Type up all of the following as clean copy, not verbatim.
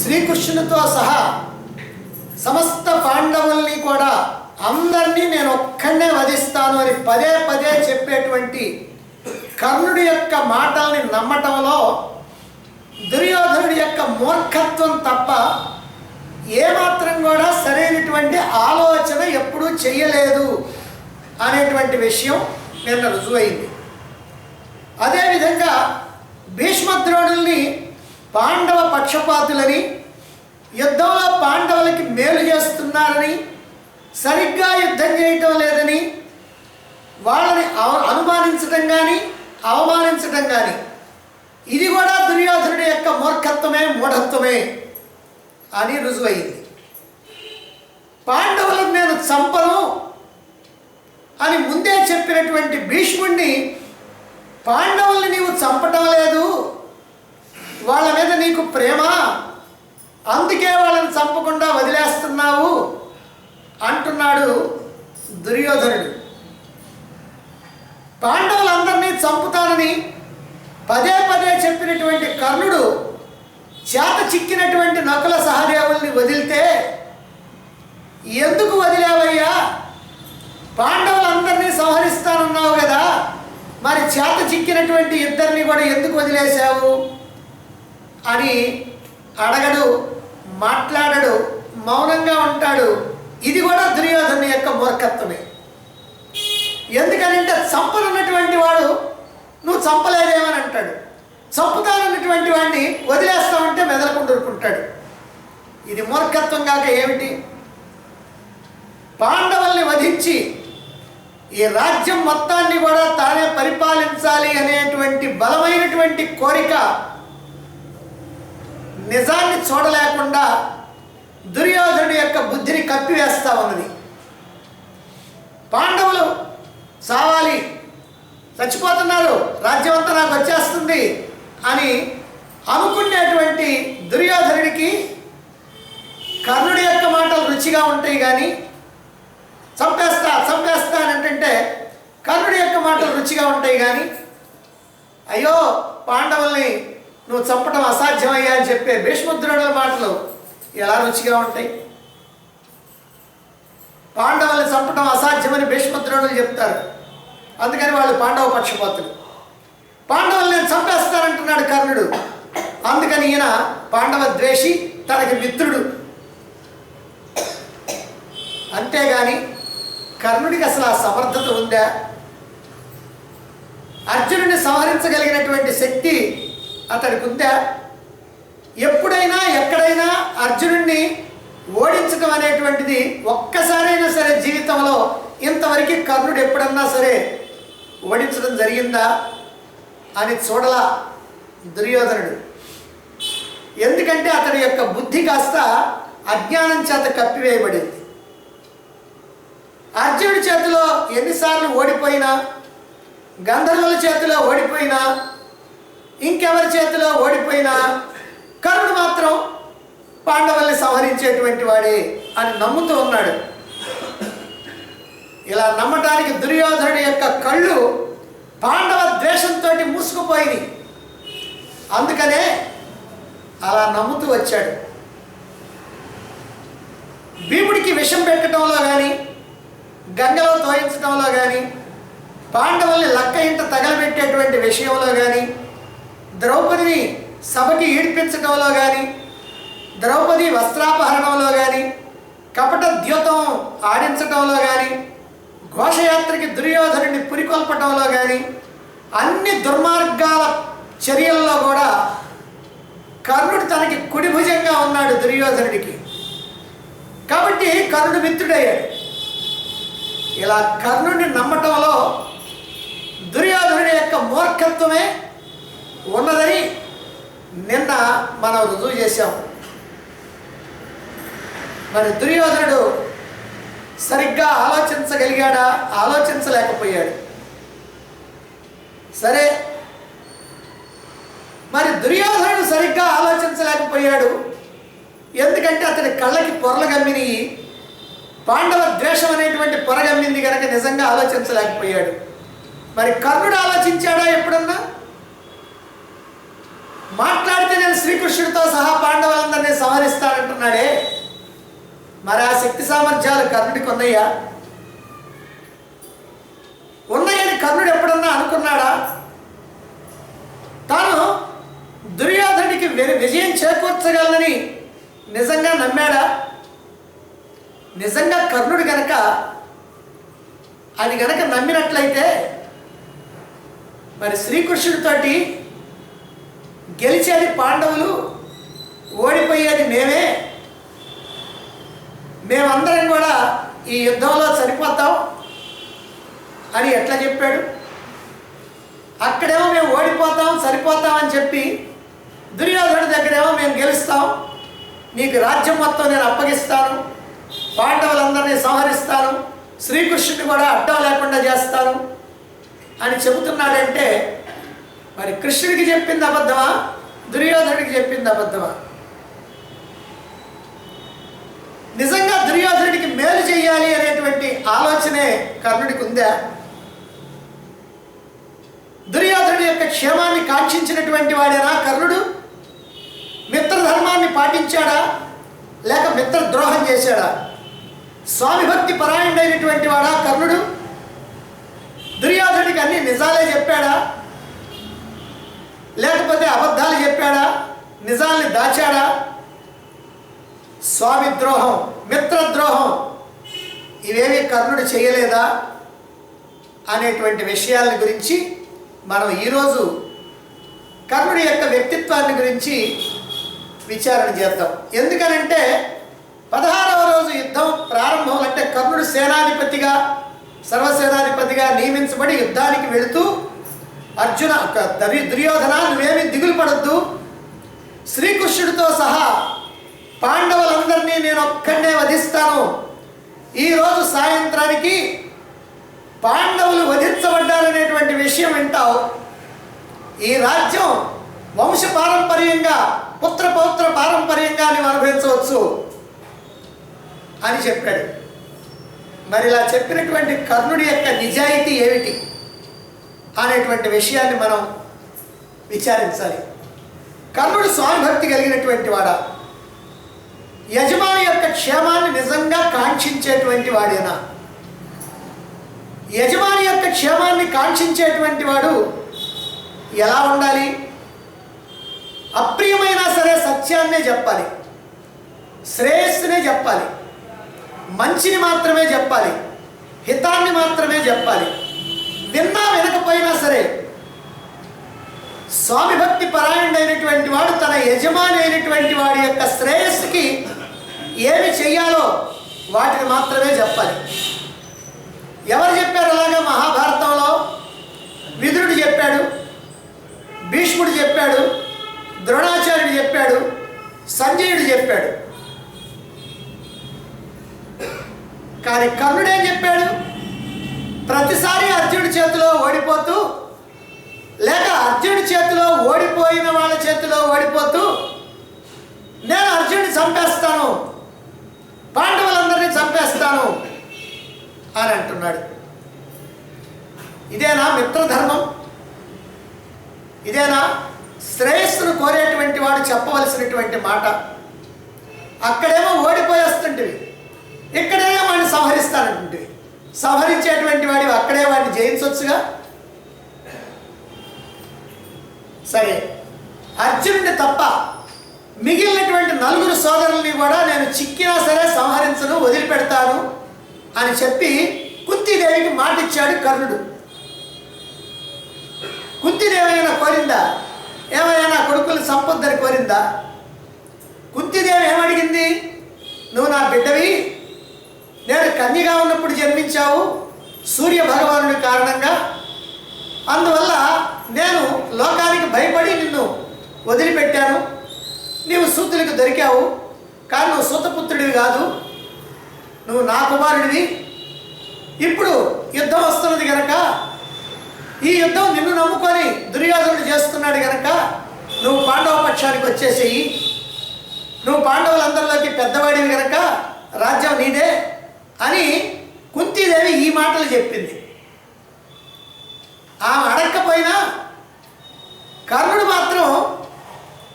శ్రీకృష్ణునితో సహా సమస్త పాండవుల్ని కూడా అందరినీ నేను ఒక్కడే వధిస్తాను అని పదే పదే చెప్పేటువంటి కర్ణుడి యొక్క మాటల్ని నమ్మటంలో దుర్యోధనుడి యొక్క మూర్ఖత్వం తప్ప ఏమాత్రం కూడా సరైనటువంటి ఆలోచన ఎప్పుడూ చెయ్యలేదు అనేటువంటి విషయం నిన్న రుజువైంది. అదేవిధంగా భీష్మద్రోణుల్ని పాండవ పక్షపాతులని, యుద్ధంలో పాండవులకి మేలు చేస్తున్నారని, సరిగ్గా యుద్ధం చేయటం లేదని వాళ్ళని అనుమానించడం కానీ అవమానించడం కానీ ఇది కూడా దుర్యోధనుడి యొక్క మూర్ఖత్వమే, మూఢత్వమే అని రుజువైంది. పాండవులను నేను చంపను అని ముందే చెప్పినటువంటి భీష్ముడిని పాండవుల్ని నీవు చంపటం లేదు, వాళ్ళ మీద నీకు ప్రేమ, అందుకే వాళ్ళని చంపకుండా వదిలేస్తున్నావు అంటున్నాడు దుర్యోధనుడు. పాండవులందరినీ చంపుతానని పదే పదే చెప్పినటువంటి కర్ణుడు చేత చిక్కినటువంటి నకుల సహదేవుల్ని వదిలితే, ఎందుకు వదిలేవయ్యా, పాండవులందరినీ సంహరిస్తానన్నావు కదా, మరి చేత చిక్కినటువంటి ఇద్దరిని కూడా ఎందుకు వదిలేశావు అని అడగడు, మాట్లాడడు, మౌనంగా ఉంటాడు. ఇది కూడా దుర్యోధను యొక్క మూర్ఖత్వమే. ఎందుకనంటే చంపనున్నటువంటి వాడు నువ్వు చంపలేదేమని అంటాడు, చంపుతానన్నటువంటి వాడిని వదిలేస్తామంటే మెదలకుండా ఊరుకుంటాడు. ఇది మూర్ఖత్వం కాక ఏమిటి? పాండవుల్ని వధించి ఈ రాజ్యం మొత్తాన్ని కూడా తానే పరిపాలించాలి అనేటువంటి బలమైనటువంటి కోరిక నిజాన్ని చూడలేకుండా దుర్యోధనుడి యొక్క బుద్ధిని కప్పివేస్తా ఉన్నది. పాండవులు చావాలి, చచ్చిపోతున్నారు, రాజ్యం అంతా నాకు వచ్చేస్తుంది అని అనుకునేటువంటి దుర్యోధనుడికి కర్ణుడి యొక్క మాటలు రుచిగా ఉంటాయి కానీ, చంపేస్తా చంపేస్తా అని అంటే కర్ణుడి యొక్క మాటలు రుచిగా ఉంటాయి కానీ, అయ్యో పాండవుల్ని నువ్వు చంపటం అసాధ్యమయ్యా అని చెప్పే భీష్మద్రోణుల మాటలు ఎలా రుచిగా ఉంటాయి? పాండవుల్ని చంపటం అసాధ్యమని భీష్మద్రోణులు చెప్తారు, అందుకని వాళ్ళు పాండవ పక్షపాతులు. పాండవుల్ని నేను చంపేస్తానంటున్నాడు కర్ణుడు, అందుకని ఈయన పాండవ ద్వేషి, తనకి మిత్రుడు. అంతేగాని కర్ణుడికి అసలు ఆ సమర్థత ఉందా? అర్జునుడిని సంహరించగలిగినటువంటి శక్తి అతడికి ఉందా? ఎప్పుడైనా ఎక్కడైనా అర్జునుడిని ఓడించడం అనేటువంటిది ఒక్కసారైనా సరే జీవితంలో ఇంతవరకు కర్ణుడు ఎప్పుడన్నా సరే ఓడించడం జరిగిందా అని చూడలా దుర్యోధనుడు. ఎందుకంటే అతడి యొక్క బుద్ధి కాస్త అజ్ఞానం చేత కప్పివేయబడింది. అర్జునుడి చేతిలో ఎన్నిసార్లు ఓడిపోయినా, గంధర్వుల చేతిలో ఓడిపోయినా, ఇంకెవరి చేతిలో ఓడిపోయినా కర్ణుడు మాత్రం పాండవుల్ని సంహరించేటువంటి వాడే అని నమ్ముతూ ఉన్నాడు. ఇలా నమ్మటానికి దుర్యోధనుడి యొక్క కళ్ళు పాండవ ద్వేషంతో మూసుకుపోయింది. అందుకనే అలా నమ్ముతూ వచ్చాడు. భీముడికి విషం పెట్టడంలో కానీ, గంగలో తోయించడంలో కానీ, పాండవుల్ని లక్క ఇంట తగలబెట్టేటువంటి విషయంలో కానీ, ద్రౌపదిని సభకి ఈడ్పించడంలో కానీ, ద్రౌపది వస్త్రాపహరణంలో కానీ, కపట ద్యోతం ఆడించడంలో కానీ, ఘోషయాత్రకి దుర్యోధనుడిని పురికొల్పటంలో కానీ, అన్ని దుర్మార్గాల చర్యల్లో కూడా కర్ణుడు తనకి కుడిభుజంగా ఉన్నాడు దుర్యోధనుడికి. కాబట్టి కర్ణుడు మిత్రుడయ్యాడు. ఇలా కర్ణుడిని నమ్మటంలో దుర్యోధనుడి యొక్క మూర్ఖత్వమే ఉన్నదని నిన్న మనం రుజువు చేశాం. మరి దుర్యోధనుడు సరిగ్గా ఆలోచించగలిగాడా? ఆలోచించలేకపోయాడు. సరే, మరి దుర్యోధనుడు సరిగ్గా ఆలోచించలేకపోయాడు. ఎందుకంటే అతని కళ్ళకి పొరలు గమ్మినియి, పాండవ ద్వేషం అనేటువంటి పొర గమ్మింది కనుక నిజంగా ఆలోచించలేకపోయాడు. మరి కర్ణుడు ఆలోచించాడా ఎప్పుడన్నా? మాట్లాడితే నేను శ్రీకృష్ణుడితో సహా పాండవులందరినీ సామర్థ్యాలు కర్ణుడికి ఉన్నాయా? ఉన్నాయని కర్ణుడు ఎప్పుడన్నా అనుకున్నాడా? తాను దుర్యోధనుడికి విజయం చేకూర్చగలనని నిజంగా నమ్మాడా? నిజంగా కర్ణుడు గనక అది గనక నమ్మినట్లయితే మరి శ్రీకృష్ణుడితోటి గెలిచేది పాండవులు, ఓడిపోయేది మేమందరం కూడా ఈ యుద్ధంలో చనిపోతాం అని ఎట్లా చెప్పాడు? అక్కడేమో మేము ఓడిపోతాం సరిపోతాం అని చెప్పి, దుర్యోధనుడి దగ్గరేమో మేము గెలుస్తాం, నీకు రాజ్యం మొత్తం నేను అప్పగిస్తాను, పాండవులందరినీ సంహరిస్తాను, శ్రీకృష్ణుడిని కూడా అడ్డం లేకుండా చేస్తాను అని చెబుతున్నాడంటే మరి కృష్ణుడికి చెప్పింది అబద్ధమా, దుర్యోధనుడికి చెప్పింది అబద్ధమా? నిజంగా దుర్యోధనుడికి మేలు చేయాలి అనేటువంటి ఆలోచనే కర్ణుడికి ఉందా? దుర్యోధనుడి యొక్క క్షేమాన్ని కాంక్షించినటువంటి వాడేనా కర్ణుడు? మిత్రధర్మాన్ని పాటించాడా లేక మిత్రద్రోహం చేశాడా? స్వామి భక్తి పరాయణుడైనటువంటి వాడా కర్ణుడు? దుర్యోధనుడికి అన్ని నిజాలే చెప్పాడా లేకపోతే అబద్ధాలు చెప్పాడా? నిజాల్ని దాచాడా? స్వామి ద్రోహం, మిత్రద్రోహం ఇవేమీ కర్ణుడు చేయలేదా అనేటువంటి విషయాల గురించి మనం ఈరోజు కర్ణుడి యొక్క వ్యక్తిత్వాన్ని గురించి విచారణ చేద్దాం. ఎందుకనంటే 16వ రోజు యుద్ధం ప్రారంభం అంటే కర్ణుడు సేనాధిపతిగా, సర్వసేనాధిపతిగా నియమించబడి యుద్ధానికి వెళుతూ అర్జున, దుర్యోధన నువ్వేమీ దిగులు పడద్దు, శ్రీకృష్ణుడితో సహా పాండవులందరినీ నేను ఒక్కడే వధిస్తాను, ఈరోజు సాయంత్రానికి పాండవులు వధించబడ్డారనేటువంటి విషయం వింటావు, ఈ రాజ్యం వంశపారంపర్యంగా పుత్ర పౌత్ర పారంపర్యంగా నువ్వు అనుభవించవచ్చు అని చెప్పాడు. మరి ఇలా చెప్పినటువంటి కర్ణుడి యొక్క నిజాయితీ ఏమిటి అనేటువంటి విషయాన్ని మనం విచారించాలి. కర్ణుడు స్వామి భక్తి కలిగినటువంటి వాడా? యజమాని యొక్క క్షేమాన్ని నిజంగా కాంక్షించేటువంటి వాడేనా? యజమాని యొక్క క్షేమాన్ని కాంక్షించేటువంటి వాడు ఎలా ఉండాలి? అప్రియమైనా సరే సత్యాన్నే చెప్పాలి, శ్రేయస్సునే చెప్పాలి, మంచిని మాత్రమే చెప్పాలి, హితాన్ని మాత్రమే చెప్పాలి. విన్నా వినకపోయినా సరే స్వామి భక్తి పరాయణుడైనటువంటి వాడు తన యజమాని అయినటువంటి వాడి యొక్క శ్రేయస్సుకి ఏమి చెయ్యాలో వాటిని మాత్రమే చెప్పాలి. ఎవరు చెప్పారు అలాగా? మహాభారతంలో విదురుడు చెప్పాడు, భీష్ముడు చెప్పాడు, ద్రోణాచార్యుడు చెప్పాడు, సంజయుడు చెప్పాడు. కానీ కర్ణుడు ఏం చెప్పాడు? ప్రతిసారి అర్జునుడి చేతిలో ఓడిపోతూ లేక అర్జునుడి చేతిలో ఓడిపోయిన వాళ్ళ చేతిలో ఓడిపోతూ నేను అర్జునుడిని చంపేస్తాను, పాండవులందరినీ చంపేస్తాను అని అంటున్నాడు. ఇదేనా మిత్రధర్మం? ఇదేనా శ్రేయస్సును కోరేటువంటి వాడు చెప్పవలసినటువంటి మాట? అక్కడేమో ఓడిపోయేస్తుంటివి, ఇక్కడేమో వాడిని సంహరిస్తానంటుంటివి. సంహరించేటువంటి వాడివి అక్కడే వాడిని జయించవచ్చుగా. సరే, అర్జునుడిని తప్ప మిగిలినటువంటి 4 సోదరుల్ని కూడా నేను చిక్కినా సరే సంహరించను, వదిలిపెడతాను అని చెప్పి కుంతీదేవికి మాట ఇచ్చాడు కర్ణుడు. కుంతీదేవి అయినా కోరిందా? ఏమైనా నా కొడుకుల్ని సంపొద్దని కోరిందా? కుంతీదేవి ఏమడిగింది? నువ్వు నా బిడ్డవి, నేను కన్యగా ఉన్నప్పుడు జన్మించావు సూర్య భగవానుడి కారణంగా, అందువల్ల నేను లోకానికి భయపడి నిన్ను వదిలిపెట్టాను, నీవు సూతులకు దొరికావు, కానీ నువ్వు సూతపుత్రుడివి కాదు, నువ్వు నా కుమారుడివి. ఇప్పుడు యుద్ధం వస్తున్నది కనుక ఈ యుద్ధం నిన్ను నమ్ముకొని దుర్యోధనుడు చేస్తున్నాడు కనుక నువ్వు పాండవ పక్షానికి వచ్చేసేయి, నువ్వు పాండవులందరిలోకి పెద్దవాడివి కనుక రాజ్యం నీదే అని కుంతీదేవి ఈ మాటలు చెప్పింది. ఆమె అడగకపోయినా కర్ణుడు మాత్రం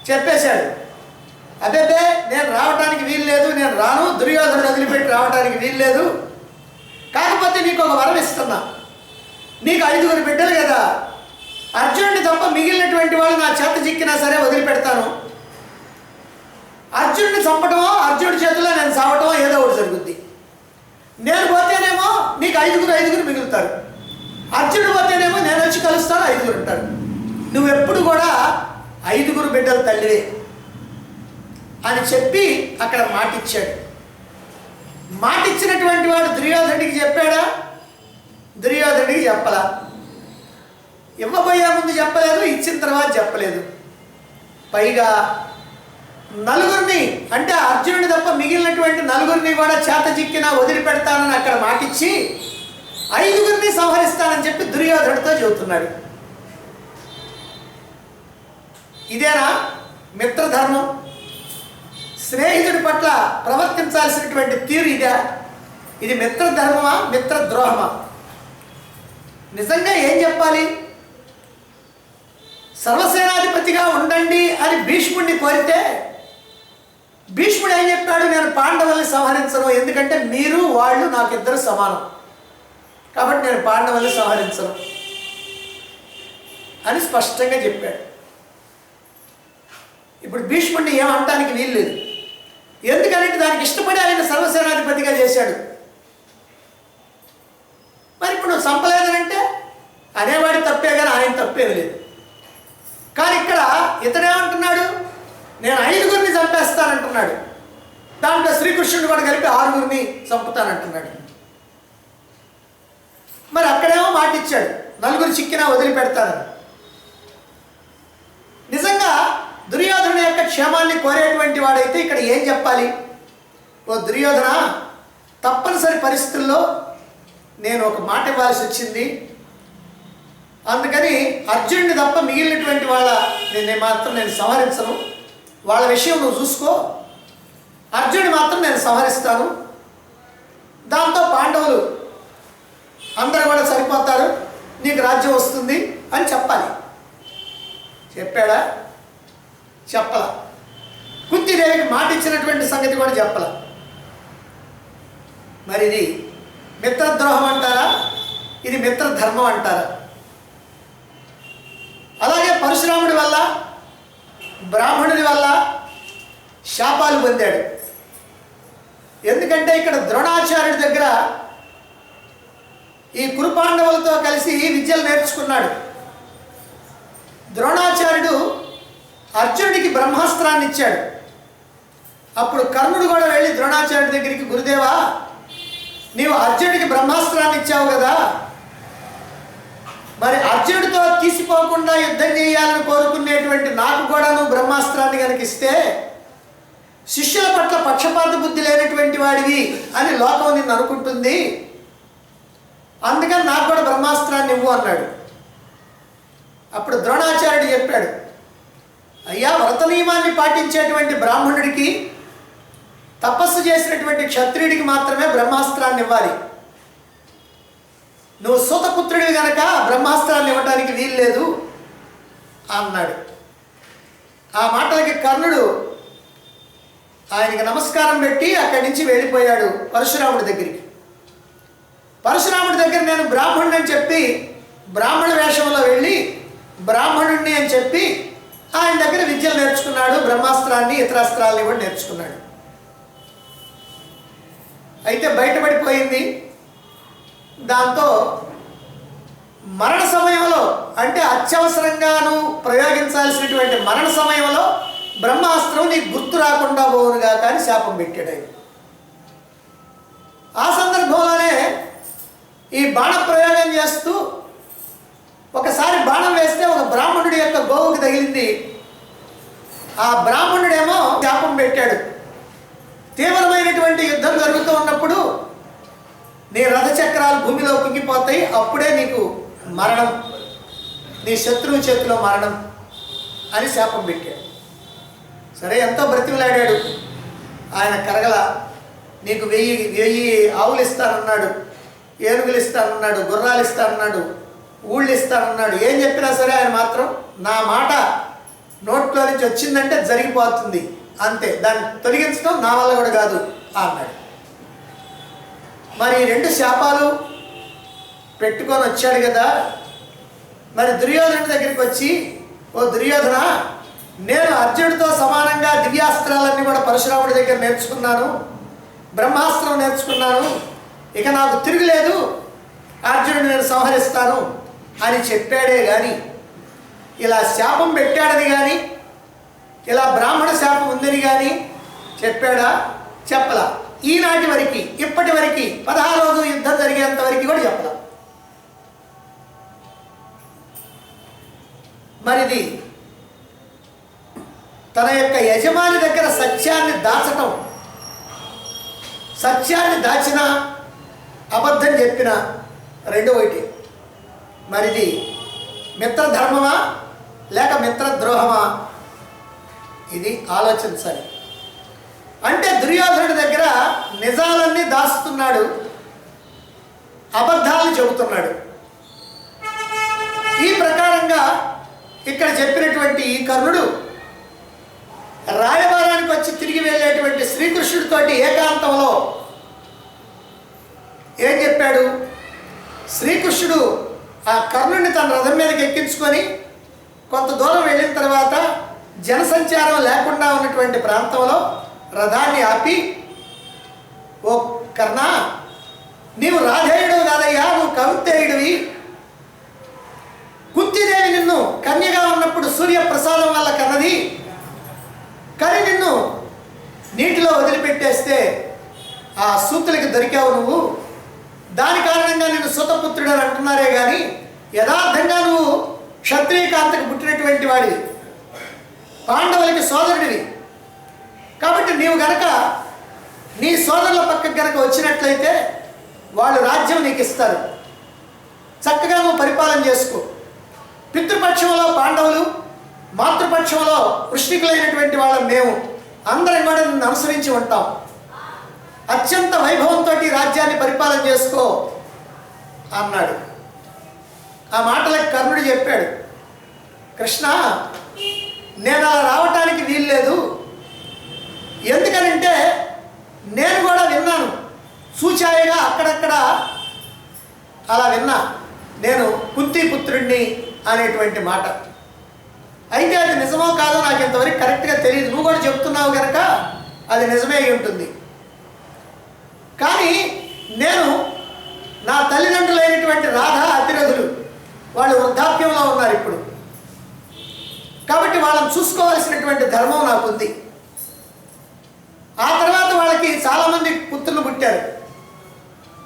చెప్పేశాడు, అబ్బే నేను రావటానికి వీలు వీల్లేదు, నేను రాను, దుర్యోధనుడు వదిలిపెట్టి రావడానికి వీల్లేదు. కాకపోతే నీకు ఒక వరం ఇస్తున్నా, నీకు 5 బిడ్డలు కదా, అర్జునుడిని తప్ప మిగిలినటువంటి వాళ్ళు నా చేత చిక్కినా సరే వదిలిపెడతాను. అర్జునుడిని చంపటమో అర్జునుడి చేతిలో నేను చావటమో ఏదో ఒకటి జరుగుద్ది. నేను పోతేనేమో నీకు 5 మిగులుతారు, అర్జునుడు పోతేనేమో నేను వచ్చి కలుస్తాను, 5 ఉంటారు. నువ్వెప్పుడు కూడా 5 బిడ్డల తల్లివే అని చెప్పి అక్కడ మాటిచ్చాడు. మాటిచ్చినటువంటి వాడు దుర్యోధనుడికి చెప్పాడా? దుర్యోధనుడికి చెప్పలా. ఇవ్వబోయే ముందు చెప్పలేదు, ఇచ్చిన తర్వాత చెప్పలేదు. పైగా 4 అంటే అర్జునుడి తప్ప మిగిలినటువంటి 4 కూడా చేత చిక్కినా వదిలిపెడతానని అక్కడ మాటిచ్చి 5 సంహరిస్తానని చెప్పి దుర్యోధనుడితో చెబుతున్నాడు. ఇదేనా మిత్రధర్మం? స్నేహితుడి పట్ల ప్రవర్తించాల్సినటువంటి తీరు ఇదా? ఇది మిత్రధర్మమా, మిత్రద్రోహమా? నిజంగా ఏం చెప్పాలి? సర్వసేనాధిపతిగా ఉండండి అని భీష్ముడిని కోరితే భీష్ముడు ఏం చెప్పాడు? నేను పాండవుల్ని సంహరించను, ఎందుకంటే మీరు వాళ్ళు నాకిద్దరు సమానం, కాబట్టి నేను పాండవుల్ని సంహరించను అని స్పష్టంగా చెప్పాడు. ఇప్పుడు భీష్ముడిని ఏమంటానికి వీల్లేదు. ఎందుకంటే దానికి ఇష్టపడి ఆయన సర్వసేనాధిపతిగా చేశాడు. మరి ఇప్పుడు నువ్వు చంపలేదనంటే అనేవాడి తప్పే కానీ ఆయన తప్పేది లేదు. కానీ ఇక్కడ ఇతడేమంటున్నాడు? నేను 5 చంపేస్తానంటున్నాడు. దాంట్లో శ్రీకృష్ణుడు కూడా కలిపి 6 చంపుతానంటున్నాడు. మరి అక్కడేమో మాట ఇచ్చాడు, 4 చిక్కినా వదిలిపెడతానని. నిజంగా దుర్యోధన యొక్క క్షేమాన్ని కోరేటువంటి వాడైతే ఇక్కడ ఏం చెప్పాలి? ఓ దుర్యోధన, తప్పనిసరి పరిస్థితుల్లో నేను ఒక మాట ఇవ్వాల్సి వచ్చింది, అందుకని అర్జునుడిని తప్ప మిగిలినటువంటి నేను మాత్రం సంహరించను, వాళ్ళ విషయం నువ్వు చూసుకో, అర్జునుడిని మాత్రం నేను సంహరిస్తాను, దాంతో పాండవులు అందరూ కూడా సరిపోతారు, నీకు రాజ్యం వస్తుంది అని చెప్పాలి. చెప్పాడా? చెప్పలా. కుంతిదేవికి మాట ఇచ్చినటువంటి సంగతి కూడా చెప్పలా. మరి ఇది మిత్రద్రోహం అంటారా? ఇది మిత్రధర్మం అంటారా? అలాగే పరశురాముడి వల్ల, బ్రాహ్మణుడి వల్ల శాపాలు పొందాడు. ఎందుకంటే ఇక్కడ ద్రోణాచార్యుడి దగ్గర ఈ కురుపాండవులతో కలిసి విద్యలు నేర్చుకున్నాడు. ద్రోణాచార్యుడు అర్జునుడికి బ్రహ్మాస్త్రాన్ని ఇచ్చాడు. అప్పుడు కర్ణుడు కూడా వెళ్ళి ద్రోణాచార్యుడి దగ్గరికి, గురుదేవా, నీవు అర్జునుడికి బ్రహ్మాస్త్రాన్ని ఇచ్చావు కదా, మరి అర్జునుడితో తీసిపోకుండా యుద్ధం చేయాలని కోరుకునేటువంటి నాకు కూడా నువ్వు బ్రహ్మాస్త్రాన్ని కనుక ఇస్తే శిష్యుల పట్ల పక్షపాత బుద్ధి లేనటువంటి వాడివి అని లోకం నిన్ను అనుకుంటుంది, అందుకని నాకు కూడా బ్రహ్మాస్త్రాన్ని ఇవ్వు అన్నాడు. అప్పుడు ద్రోణాచార్యుడు చెప్పాడు, అయ్యా, వ్రత నియమాన్ని పాటించేటువంటి బ్రాహ్మణుడికి, తపస్సు చేసినటువంటి క్షత్రియుడికి మాత్రమే బ్రహ్మాస్త్రాన్ని ఇవ్వాలి. నువ్వు సూతపుత్రుడివి కనుక బ్రహ్మాస్త్రాన్ని ఇవ్వడానికి వీల్లేదు అన్నాడు. ఆ మాటలకి కర్ణుడు ఆయనకి నమస్కారం పెట్టి అక్కడి నుంచి వెళ్ళిపోయాడు పరశురాముడి దగ్గరికి. పరశురాముడి దగ్గర నేను బ్రాహ్మణుని అని చెప్పి బ్రాహ్మణ వేషంలో వెళ్ళి బ్రాహ్మణుడిని అని చెప్పి ఆయన దగ్గర విద్యలు నేర్చుకున్నాడు, బ్రహ్మాస్త్రాన్ని ఇతరాస్త్రాలని కూడా నేర్చుకున్నాడు. అయితే బయటపడిపోయింది. దాంతో మరణ సమయంలో, అంటే అత్యవసరంగాను ప్రయోగించాల్సినటువంటి మరణ సమయంలో బ్రహ్మాస్త్రం నీకు గుర్తు రాకుండా పోవునుగా కానీ శాపం పెట్టాడు ఆయన. ఆ సందర్భంలోనే ఈ బాణ ప్రయోగం చేస్తూ ఒకసారి బాణం వేస్తే ఒక బ్రాహ్మణుడి యొక్క గోవుకి తగిలింది. ఆ బ్రాహ్మణుడేమో శాపం పెట్టాడు, తీవ్రమైనటువంటి యుద్ధం జరుగుతూ ఉన్నప్పుడు నీ రథచక్రాలు భూమిలో కుంగిపోతాయి, అప్పుడే నీకు మరణం, నీ శత్రువు చేతిలో మరణం అని శాపం పెట్టాడు. సరే, ఎంతో బ్రతిమలాడాడు ఆయన. కరగల, నీకు 1000 ఆవులు ఇస్తానన్నాడు, ఏనుగులు ఇస్తానన్నాడు, గుర్రాలు ఇస్తానన్నాడు, ఊళ్ళు ఇస్తానన్నాడు. ఏం చెప్పినా సరే ఆయన మాత్రం నా మాట నోట్లో నుంచి వచ్చిందంటే జరిగిపోతుంది అంతే, దాన్ని తొలగించడం నా వల్ల కూడా కాదు అన్నాడు. మరి 2 శాపాలు పెట్టుకొని వచ్చాడు కదా. మరి దుర్యోధనుడి దగ్గరికి వచ్చి, ఓ దుర్యోధన, నేను అర్జునుడితో సమానంగా దివ్యాస్త్రాలన్నీ కూడా పరశురాముడి దగ్గర నేర్చుకున్నాను, బ్రహ్మాస్త్రం నేర్చుకున్నాను, ఇక నాకు తిరుగులేదు, అర్జునుడిని నేను సంహరిస్తాను అని చెప్పాడే కానీ, ఇలా శాపం పెట్టాడని కానీ, ఇలా బ్రాహ్మణ శాపం ఉందని కానీ చెప్పాడా? చెప్పలా. ఈనాటి వరకు, ఇప్పటి వరకు 16వ రోజు యుద్ధం జరిగేంత వరకు కూడా చెప్పలా. మరిది తన యొక్క యజమాని దగ్గర సత్యాన్ని దాచటం, సత్యాన్ని దాచిన అబద్ధం చెప్పిన రెండు ఒకటి. మరిది మిత్రధర్మమా లేక మిత్రద్రోహమా? ఇది ఆలోచించాలి. అంటే దుర్యోధనుడి దగ్గర నిజాలన్నీ దాస్తున్నాడు, అబద్ధాలను చెబుతున్నాడు. ఈ ప్రకారంగా ఇక్కడ చెప్పినటువంటి ఈ కర్ణుడు రాయబారానికి వచ్చి తిరిగి వెళ్ళేటువంటి శ్రీకృష్ణుడితోటి ఏకాంతంలో ఏం చెప్పాడు? శ్రీకృష్ణుడు ఆ కర్ణుడిని తన రథం మీదకి ఎక్కించుకొని కొంత దూరం వెళ్ళిన తర్వాత జనసంచారం లేకుండా ఉన్నటువంటి ప్రాంతంలో రథాన్ని ఆపి, ఓ కర్ణ, నీవు రాధేయుడు కాదయ్యా, నువ్వు కౌంతేయుడివి. కుంతిదేవి నిన్ను కన్యగా ఉన్నప్పుడు సూర్యప్రసాదం వల్ల కన్నది, కానీ నిన్ను నీటిలో వదిలిపెట్టేస్తే ఆ సూతులకి దొరికావు నువ్వు. దాని కారణంగా నిన్ను సుతపుత్రుడు అని అంటున్నారే కానీ యథార్థంగా నువ్వు క్షత్రియకాంతకు పుట్టినటువంటి వాడివి, పాండవులకి సోదరుడివి. కాబట్టి నీవు గనక నీ సోదరుల పక్కకు గనక వచ్చినట్లయితే వాళ్ళు రాజ్యం నీకు ఇస్తారు, చక్కగా నువ్వు పరిపాలన చేసుకో. పితృపక్షంలో పాండవులు, మాతృపక్షంలో వృష్ణికులైనటువంటి వాళ్ళం మేము అందరం కూడా నిన్ను అనుసరించి ఉంటాం. అత్యంత వైభవంతో రాజ్యాన్ని పరిపాలన చేసుకో అన్నాడు. ఆ మాటలకు కర్ణుడు చెప్పాడు, కృష్ణ, నేను అలా రావటానికి వీల్లేదు. ఎందుకనంటే నేను కూడా విన్నాను, సూచాయగా అక్కడక్కడ అలా విన్నా, నేను కుంతిపుత్రుడిని అనేటువంటి మాట. అయితే అది నిజమో కాదో నాకు ఇంతవరకు కరెక్ట్గా తెలియదు. నువ్వు కూడా చెప్తున్నావు కనుక అది నిజమే అయి ఉంటుంది. కానీ నేను నా తల్లిదండ్రులైనటువంటి రాధ, అతిరథులు వాళ్ళు వృద్ధాప్యంలో ఉన్నారు ఇప్పుడు. కాబట్టి వాళ్ళని చూసుకోవాల్సినటువంటి ధర్మం నాకుంది. ఆ తర్వాత వాళ్ళకి చాలామంది పుత్రులు పుట్టారు,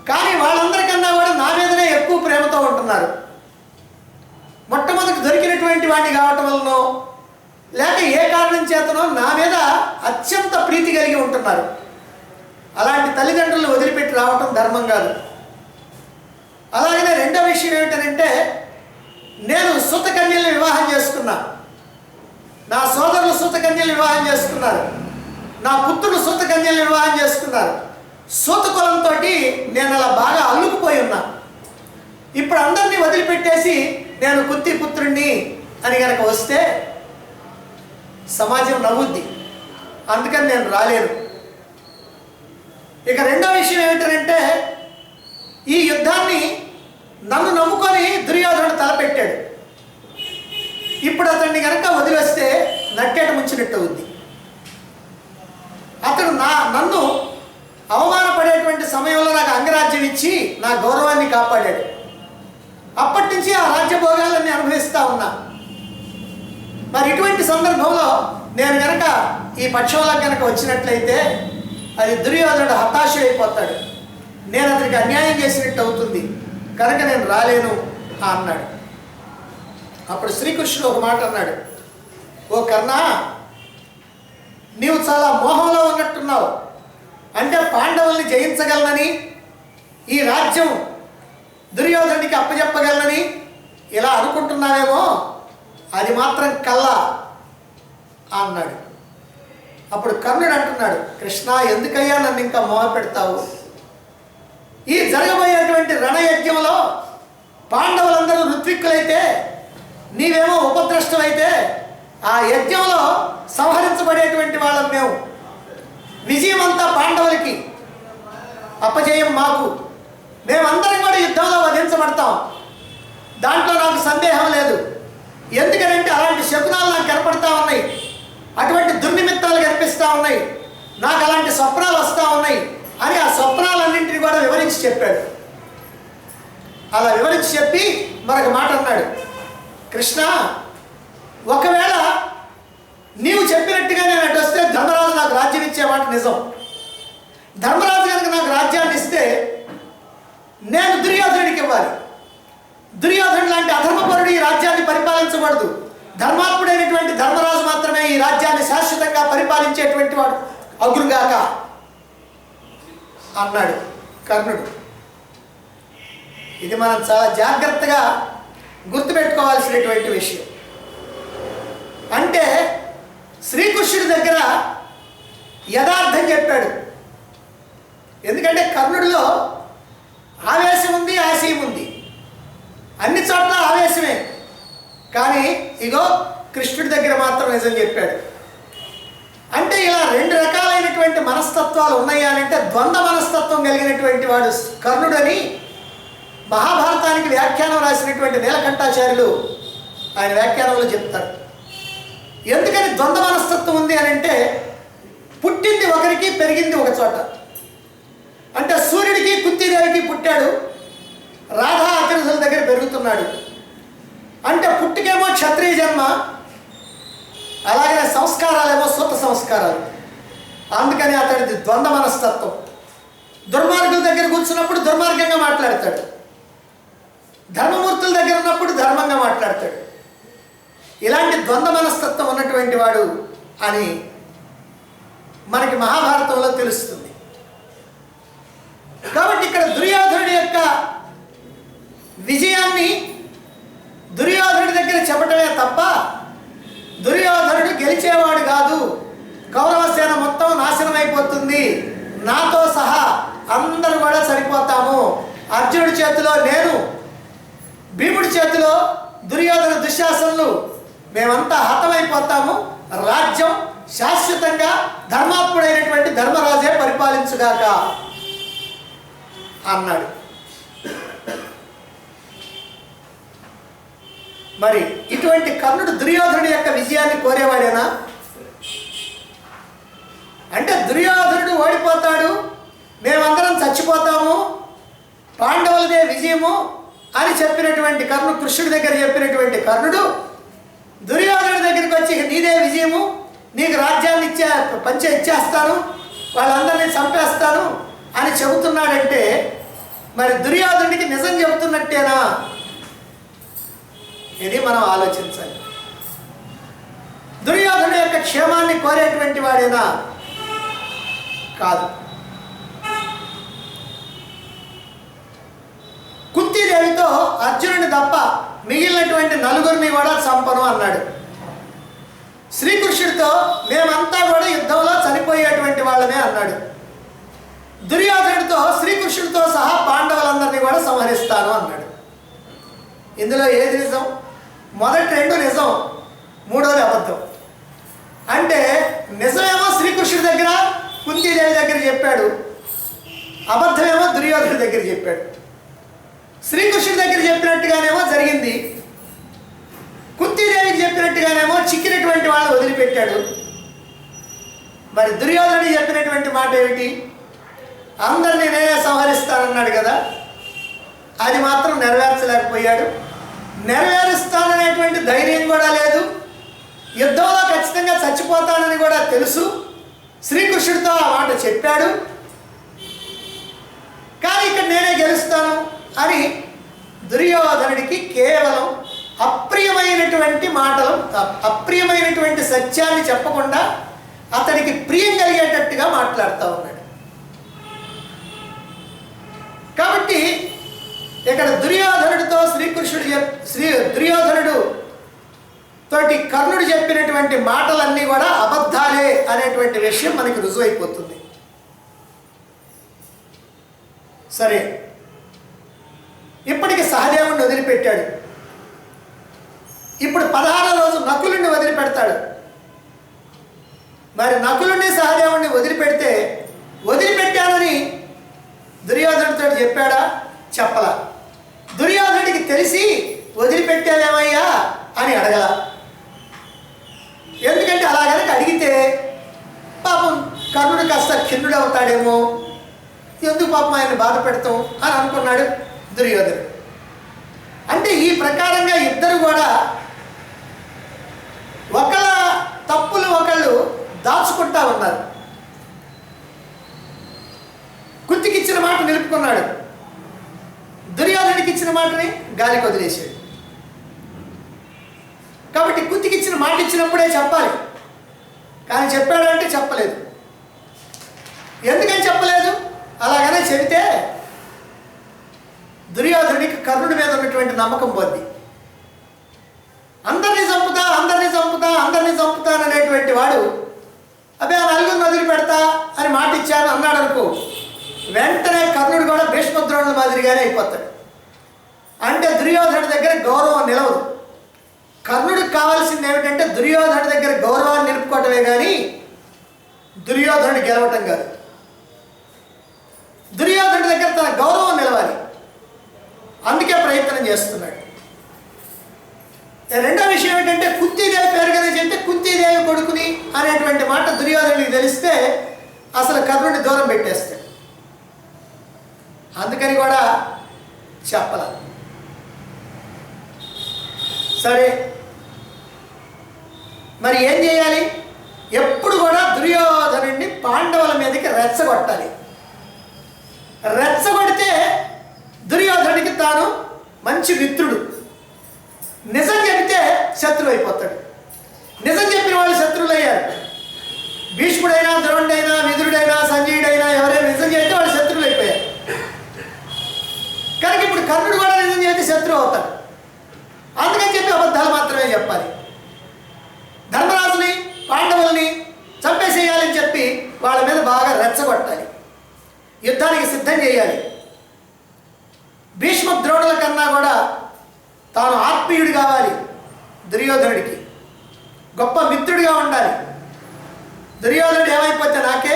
కానీ వాళ్ళందరికన్నా కూడా నా మీదనే ఎక్కువ ప్రేమతో ఉంటున్నారు. మొట్టమొదటి దొరికినటువంటి వాడిని కావటం వలనో లేక ఏ కారణం చేతనో నా మీద అత్యంత ప్రీతి కలిగి ఉంటున్నారు. అలాంటి తల్లిదండ్రులను వదిలిపెట్టి రావటం ధర్మం కాదు. అలాగనే రెండో విషయం ఏమిటంటే, నేను సూతకన్యల్ని వివాహం చేసుకున్నా, నా సోదరులు సూతకన్యల్ని వివాహం చేసుకున్నారు, నా పుత్రుడు సూతకన్యల్ని వివాహం చేసుకున్నారు. సూతకులంతో నేను అలా బాగా అల్లుకుపోయి ఉన్నా. ఇప్పుడు అందరినీ వదిలిపెట్టేసి నేను కుంతిపుత్రుణ్ణి అని కనుక వస్తే సమాజం నవ్వుద్ది, అందుకని నేను రాలేను. ఇక రెండో విషయం ఏమిటంటే, ఈ యుద్ధాన్ని నన్ను నమ్ముకొని దుర్యోధనుడు తలపెట్టాడు. ఇప్పుడు అతన్ని కనుక వదిలేస్తే నట్టేట ముంచినట్టు అవుద్ది. అతడు నన్ను అవమానపడేటువంటి సమయంలో నాకు అంగరాజ్యం ఇచ్చి నా గౌరవాన్ని కాపాడాడు. అప్పటి నుంచి ఆ రాజ్యభోగాలన్నీ అనుభవిస్తూ ఉన్నా. మరి ఇటువంటి సందర్భంలో నేను కనుక ఈ పక్షంలోకి కనుక వచ్చినట్లయితే అది దుర్యోధనుడు హతాశ అయిపోతాడు, నేను అతనికి అన్యాయం చేసినట్టు అవుతుంది, కనుక నేను రాలేను అన్నాడు. అప్పుడు శ్రీకృష్ణుడు ఒక మాట అన్నాడు, ఓ కర్ణ, నీవు చాలా మోహంలో ఉన్నట్టున్నావు. అంటే పాండవుల్ని జయించగలనని, ఈ రాజ్యం దుర్యోధనుడికి అప్పచెప్పగలనని ఇలా అనుకుంటున్నావేమో, అది మాత్రం కల్లా అన్నాడు. అప్పుడు కర్ణుడు అంటున్నాడు, కృష్ణ, ఎందుకయ్యా నన్ను ఇంకా మోహ పెడతావు? ఈ జరగబోయేటువంటి రణయజ్ఞంలో పాండవులందరూ ఋత్విక్కులైతే, నీవేమో ఉపద్రష్టమైతే ఆ యజ్ఞంలో సంహరించబడేటువంటి వాళ్ళం మేము. విజయం అంతా పాండవులకి, అపజయం మాకు. మేమందరం కూడా యుద్ధంలో వధించబడతాం, దాంట్లో నాకు సందేహం లేదు. ఎందుకనంటే అలాంటి శకునాలు నాకు కనపడతా ఉన్నాయి, అటువంటి దుర్నిమిత్తాలు కనిపిస్తూ ఉన్నాయి, నాకు అలాంటి స్వప్నాలు వస్తూ ఉన్నాయి అని ఆ స్వప్నాలన్నింటినీ కూడా వివరించి చెప్పాడు. అలా వివరించి చెప్పి మరొక మాట అన్నాడు, కృష్ణ, ఒకవేళ నీవు చెప్పినట్టుగా నేను అటు వస్తే ధర్మరాజు నాకు రాజ్యం ఇచ్చే మాట నిజం. ధర్మరాజు కనుక నాకు రాజ్యాన్ని ఇస్తే నేను దుర్యోధనుడికి ఇవ్వాలి. దుర్యోధనుడు లాంటి అధర్మపరుడు ఈ రాజ్యాన్ని పరిపాలించకూడదు. ధర్మాత్ముడైనటువంటి ధర్మరాజు మాత్రమే ఈ రాజ్యాన్ని శాశ్వతంగా పరిపాలించేటువంటి వాడు అగురుగాక అన్నాడు కర్ణుడు. ఇది మనం చాలా జాగ్రత్తగా గుర్తుపెట్టుకోవాల్సినటువంటి విషయం. అంటే శ్రీకృష్ణుడి దగ్గర యథార్థం చెప్పాడు. ఎందుకంటే కర్ణుడిలో ఆవేశం ఉంది, ఆశయం ఉంది, అన్ని చోట్ల ఆవేశమే. కానీ ఇగో కృష్ణుడి దగ్గర మాత్రం నిజం చెప్పాడు. అంటే ఇలా రెండు రకాలైనటువంటి మనస్తత్వాలు ఉన్నాయి అని అంటే ద్వంద్వ మనస్తత్వం కలిగినటువంటి వాడు కర్ణుడని మహాభారతానికి వ్యాఖ్యానం రాసినటువంటి నీలకంఠాచార్యులు ఆయన వ్యాఖ్యానంలో చెప్తారు. ఎందుకని ద్వంద్వ మనస్తత్వం ఉంది అని అంటే పుట్టింది ఒకరికి, పెరిగింది ఒక చోట. అంటే సూర్యుడికి కుంతీదేవికి పుట్టాడు, రాధా అతిరథుల దగ్గర పెరుగుతున్నాడు. అంటే పుట్టుకేమో క్షత్రియ జన్మ, అలాగే సంస్కారాలేమో సూత సంస్కారాలు. అందుకని అతడిది ద్వంద్వ మనస్తత్వం. దుర్మార్గుల దగ్గర కూర్చున్నప్పుడు దుర్మార్గంగా మాట్లాడతాడు, ధర్మమూర్తుల దగ్గర ఉన్నప్పుడు ధర్మంగా మాట్లాడతాడు. ఇలాంటి ద్వంద్వ మనస్తత్వం ఉన్నటువంటి వాడు అని మనకి మహాభారతంలో తెలుస్తుంది. కాబట్టి ఇక్కడ దుర్యోధనుడి యొక్క విజయాన్ని దుర్యోధనుడి దగ్గర చెప్పటమే తప్ప దుర్యోధనుడు గెలిచేవాడు కాదు, కౌరవసేన మొత్తం నాశనం అయిపోతుంది, నాతో సహా అందరూ కూడా సరిపోతాము, అర్జునుడి చేతిలో నేను, భీముడి చేతిలో దుర్యోధన దుశ్శాసనులు, మేమంతా హతమైపోతాము, రాజ్యం శాశ్వతంగా ధర్మాత్ముడైనటువంటి ధర్మరాజే పరిపాలించుగాక అన్నాడు. మరి ఇటువంటి కర్ణుడు దుర్యోధనుడి యొక్క విజయాన్ని కోరేవాడేనా? అంటే దుర్యోధనుడు ఓడిపోతాడు, మేమందరం చచ్చిపోతాము, పాండవులదే విజయము అని చెప్పినటువంటి కర్ణుడు, కృష్ణుడి దగ్గర చెప్పినటువంటి కర్ణుడు దుర్యోధనుడి దగ్గరికి వచ్చి నీదే విజయము, నీకు రాజ్యాన్ని ఇచ్చేస్తాను, వాళ్ళందరినీ చంపేస్తాను అని చెబుతున్నాడంటే మరి దుర్యోధనుడికి నిజం చెబుతున్నట్టేనా? ఇది మనం ఆలోచించాలి. దుర్యోధనుడి యొక్క క్షేమాన్ని కోరేటువంటి వాడేనా? కాదు. కుంతీదేవితో అర్జునుడిని తప్ప మిగిలినటువంటి నలుగురిని కూడా చంపను అన్నాడు. శ్రీకృష్ణుడితో మేమంతా కూడా యుద్ధంలో చనిపోయేటువంటి వాళ్ళమే అన్నాడు. దుర్యోధనుడితో శ్రీకృష్ణుడితో సహా పాండవులందరినీ కూడా సంహరిస్తాను అన్నాడు. ఇందులో ఏది నిజం? మొదటి రెండు నిజం, మూడోది అబద్ధం. అంటే నిజమేమో శ్రీకృష్ణుడి దగ్గర కుంతీదేవి దగ్గర చెప్పాడు, అబద్ధమేమో దుర్యోధనుడి దగ్గర చెప్పాడు. శ్రీకృష్ణుడి దగ్గర చెప్పినట్టుగానేమో జరిగింది, కుంతీదేవికి చెప్పినట్టుగానేమో చిక్కినటువంటి వాళ్ళని వదిలిపెట్టాడు. మరి దుర్యోధనుడు చెప్పినటువంటి మాట ఏమిటి? అందరినీ నేనే సంహరిస్తానన్నాడు కదా, అది మాత్రం నెరవేర్చలేకపోయాడు. నెరవేరుస్తాననేటువంటి ధైర్యం కూడా లేదు, యుద్ధంలో ఖచ్చితంగా చచ్చిపోతానని కూడా తెలుసు, శ్రీకృష్ణుడితో ఆ మాట చెప్పాడు. కానీ ఇక్కడ నేనే గెలుస్తాను అని దుర్యోధనుడికి కేవలం అప్రియమైనటువంటి మాటలు, అప్రియమైనటువంటి సత్యాన్ని చెప్పకుండా అతనికి ప్రియం కలిగేటట్టుగా మాట్లాడుతూ ఉన్నాడు. కాబట్టి ఇక్కడ దుర్యోధనుడితో దుర్యోధనుడు తోటి కర్ణుడు చెప్పినటువంటి మాటలన్నీ కూడా అబద్ధాలే అనేటువంటి విషయం మనకి రుజువైపోతుంది. సరే, ఇప్పటికి సహదేవుడిని వదిలిపెట్టాడు. ఇప్పుడు 16వ రోజు నకులుని వదిలిపెడతాడు. మరి నకులుని సహదేవుడిని వదిలిపెడితే వదిలిపెట్టానని దుర్యోధనుడితో చెప్పాడా? చెప్పలా. దుర్యోధనుడికి తెలిసి వదిలిపెట్టావేమయ్యా అని అడగల. ఎందుకంటే అలా కనుక అడిగితే పాపం కర్ణుడు కాస్త ఖిన్నుడవుతాడేమో, ఎందుకు పాపం ఆయన బాధ పెడతాం అని అనుకున్నాడు దుర్యోధనుడు. అంటే ఈ ప్రకారంగా ఇద్దరు కూడా ఒకళ్ళ తప్పులు ఒకళ్ళు దాచుకుంటా ఉన్నారు. కుంతికి ఇచ్చిన మాట నిలుపుకున్నాడు, దుర్యోధనుడికి ఇచ్చిన మాటని గాలికి వదిలేశాడు. కాబట్టి కుంతికి ఇచ్చిన మాట ఇచ్చినప్పుడే చెప్పాలి, కానీ చెప్పాడంటే చెప్పలేదు. ఎందుకని చెప్పలేదు? అలాగనే చెబితే దుర్యోధనుడికి కర్ణుడి మీద ఉన్నటువంటి నమ్మకం పోద్ది. అందరినీ చంపుతా అందరినీ చంపుతా అందరినీ చంపుతాననేటువంటి వాడు అదే ఆ నలుగురిని వదిలిపెడతా అని మాట ఇచ్చాను అన్నాడు అనుకో, వెంటనే కర్ణుడు కూడా భీష్మద్రోణుల మాదిరిగానే అయిపోతాడు. అంటే దుర్యోధనుడి దగ్గర గౌరవం నిలవదు. కర్ణుడికి కావాల్సింది ఏమిటంటే దుర్యోధనుడి దగ్గర గౌరవాన్ని నిలుపుకోవటమే కానీ దుర్యోధనుడు గెలవటం కాదు. దుర్యోధనుడి దగ్గర తన గౌరవం నిలవాలి, అందుకే ప్రయత్నం చేస్తున్నాడు. రెండో విషయం ఏంటంటే కుంతీదేవి పేరు కదా చెప్తే కుంతీదేవి కొడుకుని అనేటువంటి మాట దుర్యోధనుడికి తెలిస్తే అసలు కర్ణుడిని దూరం పెట్టేస్తాడు. అందుకని కూడా చెప్పల. సరే, మరి ఏం చేయాలి? ఎప్పుడు కూడా దుర్యోధనుడిని పాండవుల మీదకి రెచ్చగొట్టాలి. రెచ్చగొడితే దుర్యోధనుడికి తాను మంచి మిత్రుడు. నిజం చెబితే శత్రువు అయిపోతాడు. నిజం చెప్పిన వాళ్ళు శత్రువులు అయ్యారు. భీష్ముడైనా, ద్రోణుడైనా, విదురుడైనా, సంజయుడైనా ఎవరైనా నిజం చెబితే వాళ్ళు శత్రువులు అయిపోయారు. కనుక ఇప్పుడు కర్ణుడు కూడా నిజం చెబితే శత్రువు అవుతాడు. అందుకని చెప్పి అబద్ధాలు మాత్రమే చెప్పాలి. ధర్మరాజుని, పాండవుల్ని చంపేసేయాలని చెప్పి వాళ్ళ మీద బాగా రెచ్చగొట్టాలి, యుద్ధానికి సిద్ధం చేయాలి. భీష్మ ద్రోణుల కన్నా కూడా తాను ఆత్మీయుడు కావాలి, దుర్యోధనుడికి గొప్ప మిత్రుడిగా ఉండాలి. దుర్యోధనుడు ఏమైపోతే నాకే,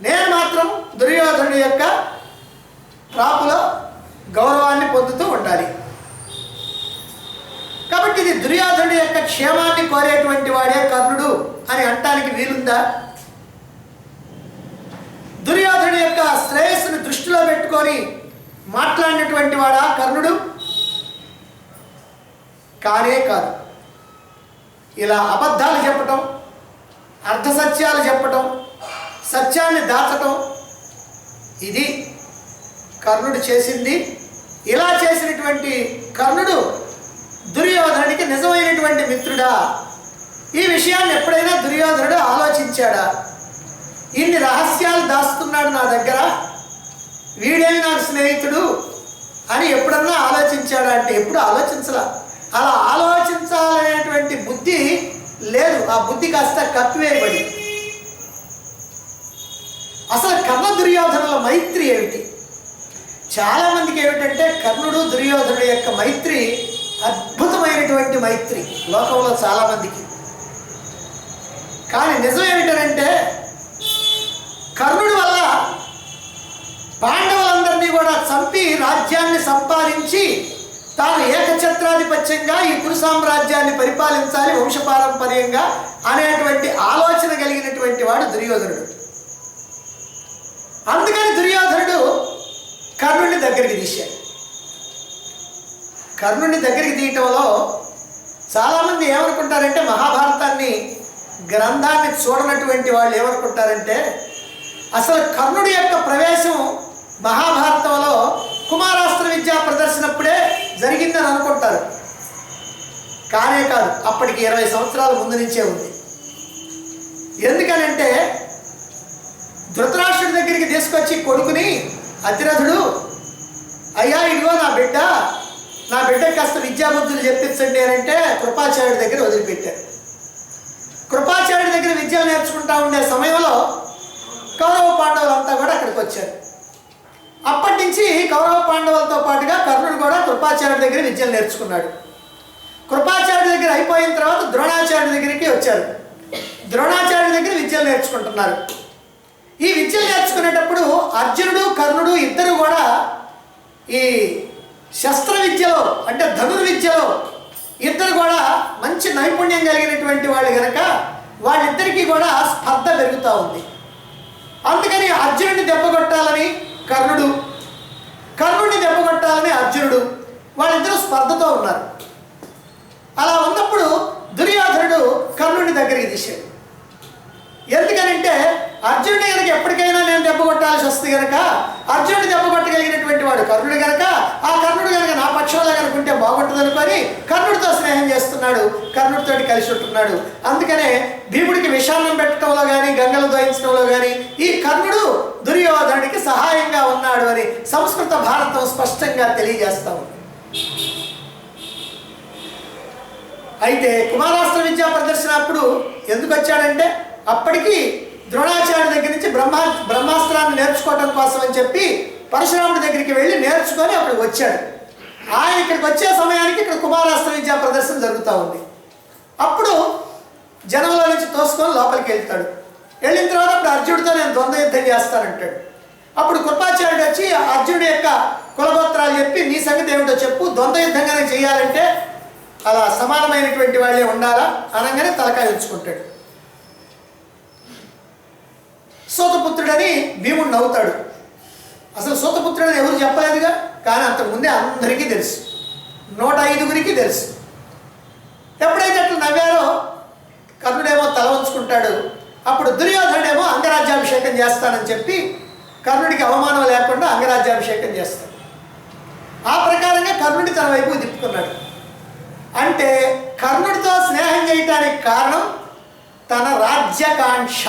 నేను మాత్రం దుర్యోధనుడి యొక్క రాపులో గౌరవాన్ని పొందుతూ ఉండాలి. కాబట్టి ఇది దుర్యోధనుడి యొక్క క్షేమాన్ని కోరేటువంటి వాడే కర్ణుడు అని అంటానికి వీలుందా? దుర్యోధనుడి యొక్క శ్రేయస్సును దృష్టిలో పెట్టుకొని మాట్లాడినటువంటి వాడా కర్ణుడు? కానే కాదు. ఇలా అబద్ధాలు చెప్పటం, అర్ధసత్యాలు చెప్పటం, సత్యాన్ని దాచటం, ఇది కర్ణుడు చేసింది. ఇలా చేసినటువంటి కర్ణుడు దుర్యోధనుడికి నిజమైనటువంటి మిత్రుడా? ఈ విషయాన్ని ఎప్పుడైనా దుర్యోధనుడు ఆలోచించాడా? ఇన్ని రహస్యాలు దాస్తున్నాడు నా దగ్గర, వీడే నాకు స్నేహితుడు అని ఎప్పుడన్నా ఆలోచించాడా అంటే ఎప్పుడు ఆలోచించలా. అలా ఆలోచించాలనేటువంటి బుద్ధి లేదు. ఆ బుద్ధి కాస్త కప్పివేయబడి. అసలు కర్ణ దుర్యోధనుల మైత్రి ఏమిటి? చాలామందికి ఏమిటంటే కర్ణుడు దుర్యోధనుడి యొక్క మైత్రి అద్భుతమైనటువంటి మైత్రి లోకంలో చాలామందికి. కానీ నిజం ఏమిటంటే కర్ణుడి వల్ల పాండవులందరినీ కూడా చంపి రాజ్యాన్ని సంపాదించి తాను ఏకఛత్రాధిపత్యంగా ఈ కురు సామ్రాజ్యాన్ని పరిపాలించాలి వంశపారంపర్యంగా అనేటువంటి ఆలోచన కలిగినటువంటి వాడు దుర్యోధనుడు. అందుకని దుర్యోధనుడు కర్ణుడిని దగ్గరికి తీశాడు. కర్ణుడిని దగ్గరికి తీయటంలో చాలామంది ఏమనుకుంటారంటే, మహాభారతాన్ని గ్రంథాన్ని చూడనటువంటి వాళ్ళు ఏమనుకుంటారంటే అసలు కర్ణుడి యొక్క ప్రవేశం మహాభారతంలో కుమారాస్త్ర విద్యా ప్రదర్శనప్పుడే జరిగిందని అనుకుంటారు. కానే కాదు, అప్పటికి 20 సంవత్సరాల ముందు నుంచే ఉంది. ఎందుకనంటే ధృతరాష్ట్రుడి దగ్గరికి తీసుకొచ్చి కొడుకుని అతిరథుడు, అయ్యా ఇదిగో నా బిడ్డకి కాస్త విద్యాబుద్ధులు చెప్పించండి అని అంటే కృపాచార్యుడి దగ్గర వదిలిపెట్టారు. కృపాచార్యుడి దగ్గర విద్యలు నేర్చుకుంటా ఉండే సమయంలో కౌరవ పాండవులంతా కూడా అక్కడికి వచ్చారు. అప్పటి నుంచి కౌరవ పాండవులతో పాటుగా కర్ణుడు కూడా కృపాచార్యుడి దగ్గర విద్యలు నేర్చుకున్నాడు. కృపాచార్యుడి దగ్గర అయిపోయిన తర్వాత ద్రోణాచార్యుడి దగ్గరికి వచ్చారు. ద్రోణాచార్యుడి దగ్గర విద్యలు నేర్చుకుంటున్నారు. ఈ విద్యలు నేర్చుకునేటప్పుడు అర్జునుడు కర్ణుడు ఇద్దరు కూడా ఈ శస్త్ర విద్యలో అంటే ధనుర్విద్యలో ఇద్దరు కూడా మంచి నైపుణ్యం కలిగినటువంటి వాళ్ళు కనుక వాళ్ళిద్దరికీ కూడా స్పర్ధ పెరుగుతూ ఉంది. అందుకని అర్జునుడిని దెబ్బకొట్టాలని కర్ణుడు, కర్ణుడిని దెబ్బకొట్టాలని అర్జునుడు వాళ్ళిద్దరూ స్పర్ధతో ఉన్నారు. అలా ఉన్నప్పుడు దుర్యోధనుడు కర్ణుడిని దగ్గరికి తీశాడు. ఎందుకనంటే అర్జునుడి కనుక ఎప్పటికైనా నేను దెబ్బ కొట్టాల్సి వస్తుంది కనుక అర్జునుడి దెబ్బ కొట్టగలిగినటువంటి వాడు కర్ణుడు కనుక ఆ కర్ణుడు కనుక నా పక్షంలో కనుకుంటే బాగుంటుంది అనుకొని కర్ణుడితో స్నేహం చేస్తున్నాడు, కర్ణుడితోటి కలిసి ఉంటున్నాడు. అందుకనే భీముడికి విషాన్నం పెట్టడంలో కానీ గంగలు దోయించడంలో కానీ ఈ కర్ణుడు దుర్యోధనుడికి సహాయంగా ఉన్నాడు అని సంస్కృత భారతం స్పష్టంగా తెలియజేస్తా ఉంది. అయితే కుమారాస్త్ర విద్యా ప్రదర్శన అప్పుడు ఎందుకు వచ్చాడంటే అప్పటికి ద్రోణాచార్యుడి దగ్గర నుంచి బ్రహ్మాస్త్రాన్ని నేర్చుకోవడం కోసం అని చెప్పి పరశురాముడి దగ్గరికి వెళ్ళి నేర్చుకొని అక్కడికి వచ్చాడు. ఆయన ఇక్కడికి వచ్చే సమయానికి ఇక్కడ కుమారాస్త్ర విద్యా ప్రదర్శన జరుగుతూ ఉంది. అప్పుడు జనంలో నుంచి తోసుకొని లోపలికి వెళ్తాడు. వెళ్ళిన తర్వాత అప్పుడు అర్జునుడితో నేను ద్వంద్వ యుద్ధం చేస్తానంటాడు. అప్పుడు కృపాచార్యుడు వచ్చి అర్జునుడి యొక్క కులగోత్రాలు చెప్పి నీ సంగతి ఏమిటో చెప్పు, ద్వంద్వ యుద్ధంగానే చేయాలంటే అలా సమానమైనటువంటి వాళ్ళే ఉండాలా అనగానే తలకాయ ఉంచుకుంటాడు. సూతపుత్రుడని భీముడు నవ్వుతాడు. అసలు సూతపుత్రుడని ఎవరు చెప్పలేదుగా, కానీ అంతకుముందే అందరికీ తెలుసు, 105 తెలుసు. ఎప్పుడైతే అట్లా నవ్వారో కర్ణుడేమో తల ఉంచుకుంటాడు. అప్పుడు దుర్యోధనుడేమో అంగరాజ్యాభిషేకం చేస్తానని చెప్పి కర్ణుడికి అవమానం లేకుండా అంగరాజ్యాభిషేకం చేస్తాడు. ఆ ప్రకారంగా కర్ణుడి తన వైపు తిప్పుకున్నాడు. అంటే కర్ణుడితో స్నేహం చేయటానికి కారణం తన రాజ్యకాంక్ష,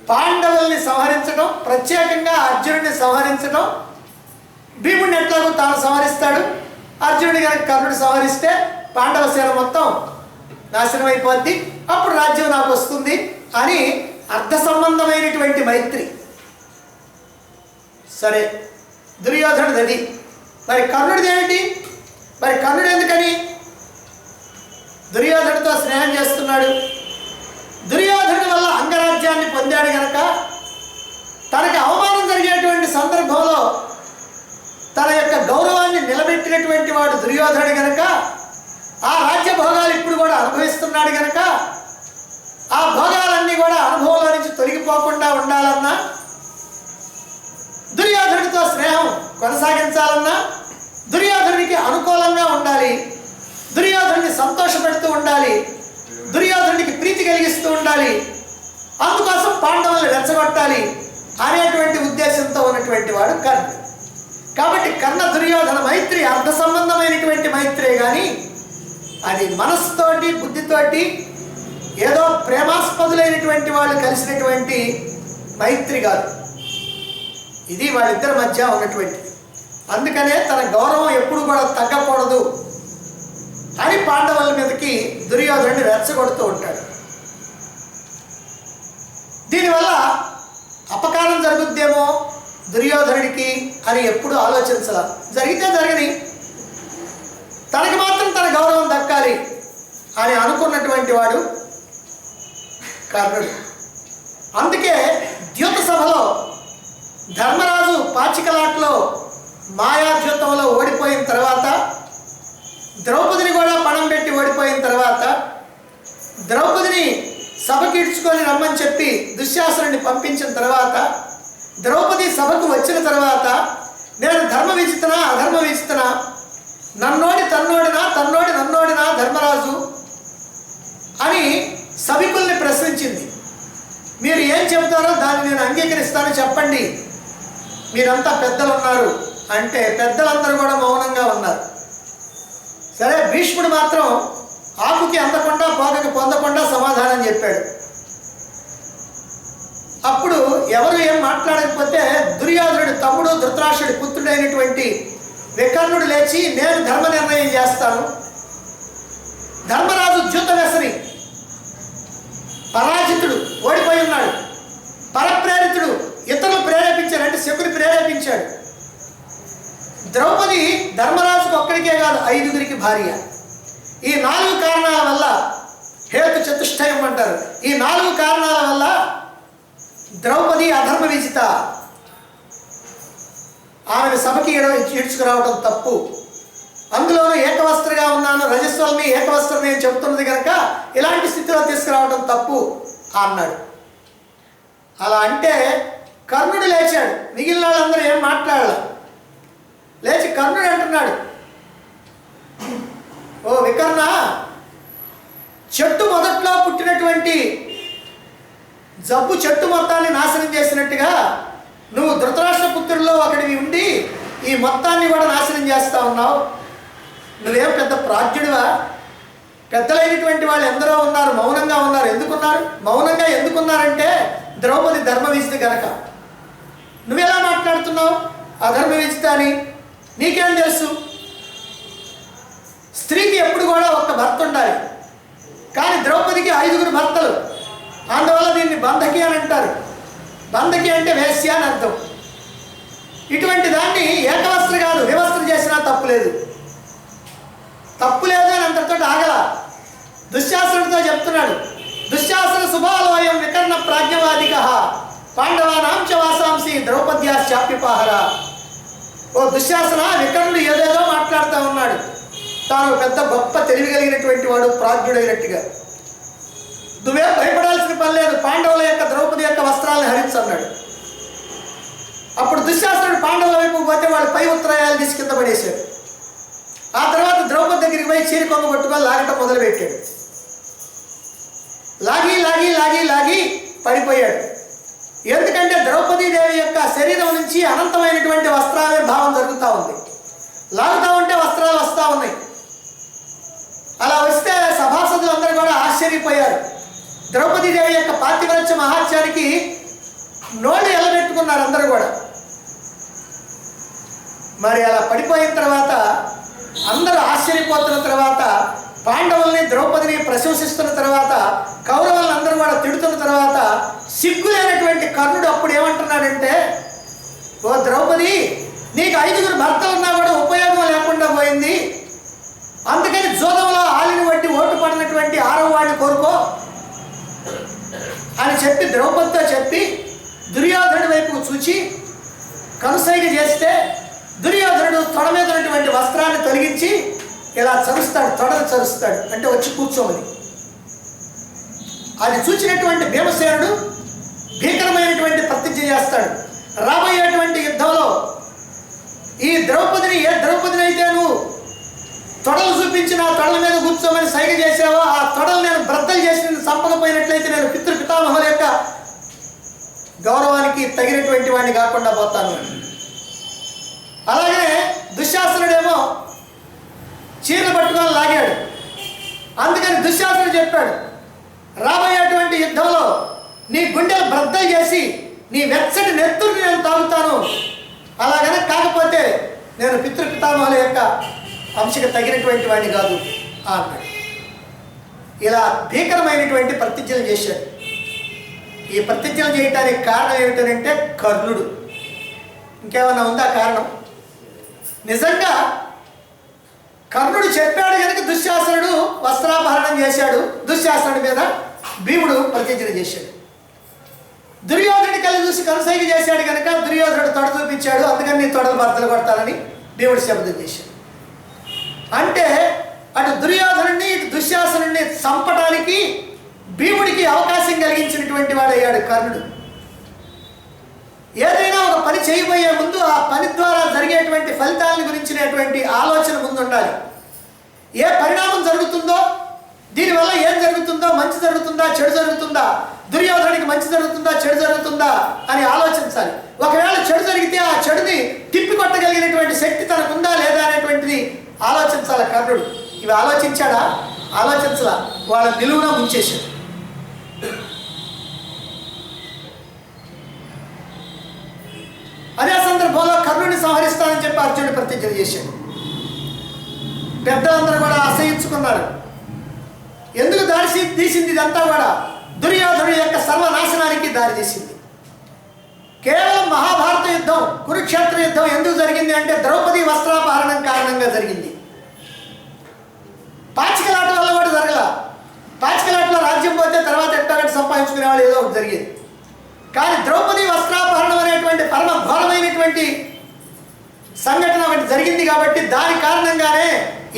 పాండవుల్ని సంహరించడం, ప్రత్యేకంగా అర్జునుడిని సంహరించడం. భీముడిని ఎట్లాగో తాను సంహరిస్తాడు, అర్జునుడి కనుక కర్ణుడు సంహరిస్తే పాండవ సేన మొత్తం నాశనం అయిపోద్ది, అప్పుడు రాజ్యం నాకు వస్తుంది అని అర్థ సంబంధమైనటువంటి మైత్రి. సరే, దుర్యోధనుడు అది. మరి కర్ణుడిది ఏమిటి? మరి కర్ణుడు ఎందుకని దుర్యోధనుడితో స్నేహం చేస్తున్నాడు? దుర్యోధనుడి వల్ల అంగరాజ్యాన్ని పొందాడు గనక తనకి అవమానం జరిగేటువంటి సందర్భంలో తన యొక్క గౌరవాన్ని నిలబెట్టినటువంటి వాడు దుర్యోధనుడు గనక ఆ రాజ్య భోగాలు ఇప్పుడు కూడా అనుభవిస్తున్నాడు గనక ఆ భోగాలన్నీ కూడా అనుభవంలో నుంచి తొలగిపోకుండా ఉండాలన్నా, దుర్యోధనుడితో స్నేహం కొనసాగించాలన్నా దుర్యోధనుడికి అనుకూలంగా ఉండాలి, దుర్యోధనుడిని సంతోషపెడుతూ ఉండాలి, దుర్యోధనుడికి ప్రీతి కలిగిస్తూ ఉండాలి, అందుకోసం పాండవులను రెచ్చగొట్టాలి అనేటువంటి ఉద్దేశంతో ఉన్నటువంటి వాడు కర్ణుడు. కాబట్టి కర్ణ దుర్యోధన మైత్రి అర్థ సంబంధమైనటువంటి మైత్రే కానీ అది మనస్సుతోటి బుద్ధితోటి ఏదో ప్రేమాస్పదులైనటువంటి వాళ్ళు కలిసినటువంటి మైత్రి కాదు. ఇది వాళ్ళిద్దరి మధ్య ఉన్నటువంటి. అందుకనే తన గౌరవం ఎప్పుడు కూడా తగ్గకూడదు అని పాండవుల మీదకి దుర్యోధనుడిని రెచ్చగొడుతూ ఉంటాడు. దీనివల్ల అపకారం జరుగుద్దేమో దుర్యోధనుడికి అని ఎప్పుడు ఆలోచించాల. జరిగితే జరగని, తనకి మాత్రం తన గౌరవం దక్కాలి అని అనుకున్నటువంటి వాడు కర్ణుడు. అందుకే ద్యూత సభలో ధర్మరాజు పాచికలాట్లో మాయాద్యూతంలో ఓడిపోయిన తర్వాత, ద్రౌపదిని కూడా పణం పెట్టి ఓడిపోయిన తర్వాత, ద్రౌపదిని సభకి ఇడ్చుకొని రమ్మని చెప్పి దుశ్శాసనుడిని పంపించిన తర్వాత, ద్రౌపది సభకు వచ్చిన తర్వాత నేను ధర్మ విచితనా అధర్మ విచితనా, నన్నోడి తన్నోడినా తన్నోడి నన్నోడినా ధర్మరాజు అని సభికుల్ని ప్రశ్నించింది. మీరు ఏం చెబుతారో దాన్ని నేను అంగీకరిస్తాను, చెప్పండి, మీరంతా పెద్దలు ఉన్నారు అంటే పెద్దలందరూ కూడా మౌనంగా ఉన్నారు. సరే, భీష్ముడు మాత్రం ఆకుకి అందకుండా పోకకి పొందకుండా సమాధానం చెప్పాడు. అప్పుడు ఎవరు ఏం మాట్లాడకపోతే దుర్యోధనుడి తమ్ముడు ధృతరాష్ట్రుడి పుత్రుడైనటువంటి వికర్ణుడు లేచి నేను ధర్మ నిర్ణయం చేస్తాను, ధర్మరాజు ద్యూతవ్యసని, పరాజితుడు, ఓడిపోయి ఉన్నాడు, పరప్రేరితుడు, ఇతరులు ప్రేరేపించాడు అంటే శకుని ప్రేరేపించాడు. ద్రౌపది ధర్మరాజుకు ఒక్కడికే కాదు 5గురికి భార్య. ఈ 4 కారణాల వల్ల, హేతు చతుష్టయం అంటారు, ఈ 4 కారణాల వల్ల ద్రౌపది అధర్మ విజిత, ఆమెను సభకి ఈడ్చుకురావడం తప్పు. అందులోనూ ఏకవస్త్రగా ఉన్నాను, రజస్వల్ని ఏకవస్త్రం నేను చెబుతున్నది కనుక ఇలాంటి స్థితిలో తీసుకురావడం తప్పు అన్నాడు. అలా అంటే కర్ణుడు లేచాడు, మిగిలిన వాళ్ళందరూ ఏం మాట్లాడాలి. లేచి కర్ణుడు అంటున్నాడు, ఓ వికర్ణ, చెట్టు మొదట్లో పుట్టినటువంటి జబ్బు చెట్టు మొత్తాన్ని నాశనం చేసినట్టుగా నువ్వు ధృతరాష్ట్ర పుత్రుల్లో ఒకడివి ఉండి ఈ మొత్తాన్ని కూడా నాశనం చేస్తా ఉన్నావు. నువ్వేం పెద్ద ప్రాజ్ఞుడివా? పెద్దలైనటువంటి వాళ్ళు ఎందరో ఉన్నారు, మౌనంగా ఉన్నారు. ఎందుకున్నారు? మౌనంగా ఎందుకున్నారంటే ద్రౌపది ధర్మ విజిత గనక. నువ్వెలా మాట్లాడుతున్నావు అధర్మ విజిత అని? నీకేం తెలుసు? స్త్రీకి ఎప్పుడు కూడా ఒక్క భర్త ఉండాలి, కానీ ద్రౌపదికి 5 భర్తలు. అందువల్ల దీన్ని బంధకి అని అంటారు. బంధకి అంటే వేశ్య అని అర్థం. ఇటువంటి దాన్ని ఏకవస్త్ర కాదు, వివస్త్ర చేసినా తప్పు లేదు. తప్పు లేదు అని అంతటితో ఆగల. దుశ్శాసనుడితో చెప్తున్నాడు, దుశ్శాసన శుభాలయం వికర్ణ ప్రాజ్ఞవాదిక పాండవానాంచ వాసాంసి ద్రౌపద్యాశ్చాప్యపాహర. ఓ దుశ్శాసన, వికర్ణుడు ఏదేదో మాట్లాడుతూ ఉన్నాడు. తాను పెద్ద గొప్ప తెలివి కలిగినటువంటి వాడు, ప్రాజ్ఞుడైనట్టుగా. నువ్వేం భయపడాల్సిన పని లేదు, పాండవుల యొక్క ద్రౌపది యొక్క వస్త్రాలను హరించన్నాడు. అప్పుడు దుశ్శాసనుడు పాండవుల వైపు పోతే వాళ్ళు పై ఉత్తరాయాలు తీసి కింద పడేశాడు. ఆ తర్వాత ద్రౌపది దగ్గరికి పోయి చీర కొంగ పట్టుకొని లాగటం మొదలుపెట్టాడు. లాగి లాగి లాగి లాగి పడిపోయాడు. ఎందుకంటే ద్రౌపదీదేవి యొక్క శరీరం నుంచి అనంతమైనటువంటి వస్త్రావిర్భావం జరుగుతూ ఉంది. లాగుతూ ఉంటే వస్త్రాలు వస్తూ ఉన్నాయి. అలా వస్తే సభాసదులందరూ కూడా ఆశ్చర్యపోయారు. ద్రౌపదీదేవి యొక్క పాతివ్రత్య మహాత్యానికి నోళ్ళు ఎల్లబెట్టుకున్నారు అందరూ కూడా. మరి అలా పడిపోయిన తర్వాత అందరూ ఆశ్చర్యపోతున్న తర్వాత, పాండవుల్ని ద్రౌపదిని ప్రశంసిస్తున్న తర్వాత, కౌరవులను అందరూ కూడా తిడుతున్న తర్వాత, సిగ్గులేనటువంటి కర్ణుడు అప్పుడు ఏమంటున్నాడంటే, ఓ ద్రౌపది, నీకు 5 భర్తలు ఉన్నా కూడా ఉపయోగం లేకుండా పోయింది. అందుకని జోదంలో ఆలిని బట్టి ఓటు పడినటువంటి 6వ వాడిని కోరుకో అని చెప్పి ద్రౌపదితో చెప్పి దుర్యోధనుడి వైపుకు చూచి కనుసైగ చేస్తే దుర్యోధనుడు తొడ మీద ఉన్నటువంటి వస్త్రాన్ని తొలగించి ఇలా చరుస్తాడు, తొడను చరుస్తాడు, అంటే వచ్చి కూర్చోమని. అది చూసినటువంటి భీమసేనుడు భీకరమైనటువంటి ప్రతిజ్ఞ చేస్తాడు. రాబోయేటువంటి యుద్ధంలో ఈ ద్రౌపదిని, ఏ ద్రౌపదిని అయితే నువ్వు తొడలు చూపించి నా తొడల మీద కూర్చోమని సైగ చేసావో, ఆ తొడలు నేను బ్రద్దలు చేసి నేను చంపకపోయినట్లయితే నేను పితృపితామహుల యొక్క గౌరవానికి తగినటువంటి వాడిని కాకుండా పోతాను. అలాగే దుశ్శాసనుడేమో చీరలు పట్టుకొని లాగాడు. అందుకని దుశ్శాసనుడు చెప్పాడు, రాబోయేటువంటి యుద్ధంలో నీ గుండెలు బ్రద్దలు చేసి నీ వెచ్చటి నెత్తుడిని నేను తాగుతాను. అలాగనే కాకపోతే నేను పితృపితామహుల యొక్క అంశకు తగినటువంటి వాడిని కాదు అన్నాడు. ఇలా భీకరమైనటువంటి ప్రతిజ్ఞలు చేశాడు. ఈ ప్రతిజ్ఞలు చేయడానికి కారణం ఏమిటంటే కర్ణుడు. ఇంకేమన్నా ఉందా కారణం? నిజంగా కర్ణుడు చెప్పాడు కనుక దుశ్శాసనుడు వస్త్రాపహరణం చేశాడు. దుశ్శాసనుడి మీద భీముడు ప్రతిజ్ఞ చేశాడు. దుర్యోధనుడి కళ్ళు చూసి కనుసైగ చేశాడు కనుక దుర్యోధనుడు తొడ చూపించాడు. అందుకని నీ తొడలు బర్తలు కొడతానని భీముడు శబ్దం చేశాడు. అంటే అటు దుర్యోధనుడిని ఇటు దుశ్శాసనుడిని చంపడానికి భీముడికి అవకాశం కలిగించినటువంటి వాడయ్యాడు కర్ణుడు. ఏదైనా ఒక పని చేయబోయే ముందు ఆ పని ద్వారా జరిగేటువంటి ఫలితాలను గురించినటువంటి ఆలోచన ముందు ఉండాలి. ఏ పరిణామం జరుగుతుందో, దీనివల్ల ఏం జరుగుతుందో, మంచి జరుగుతుందా చెడు జరుగుతుందా, దుర్యోధనుడికి మంచి జరుగుతుందా చెడు జరుగుతుందా అని ఆలోచించాలి. ఒకవేళ చెడు జరిగితే ఆ చెడుని తిప్పికొట్టగలిగినటువంటి శక్తి తనకుందా లేదా అనేటువంటిది ఆలోచించాలి కర్ణుడు. ఇవి ఆలోచించాడా? ఆలోచించాల. వాళ్ళ నిలువున ఉంచేశాడు. అదే సందర్భంలో కర్ణుడిని సంహరిస్తానని చెప్పి అర్జునుడు ప్రతిజ్ఞ చేశాడు. పెద్దలందరూ కూడా అసహించుకున్నారు. ఎందుకు దారి తీసింది? ఇదంతా కూడా దుర్యోధనుడి యొక్క సర్వనాశనానికి దారి తీసింది. కేవలం మహాభారత యుద్ధం, కురుక్షేత్ర యుద్ధం ఎందుకు జరిగింది అంటే ద్రౌపది వస్త్రాపహరణం కారణంగా జరిగింది. పాచికల జరగల. పాచికలాట్లో రాజ్యం పోతే తర్వాత ఎట్టగట్టు సంపాదించుకునే వాళ్ళు ఏదో ఒకటి జరిగేది. కానీ ద్రౌపది వస్త్రాపహరణం అనేటువంటి పరమ ఘోరమైనటువంటి సంఘటన ఒకటి జరిగింది కాబట్టి దాని కారణంగానే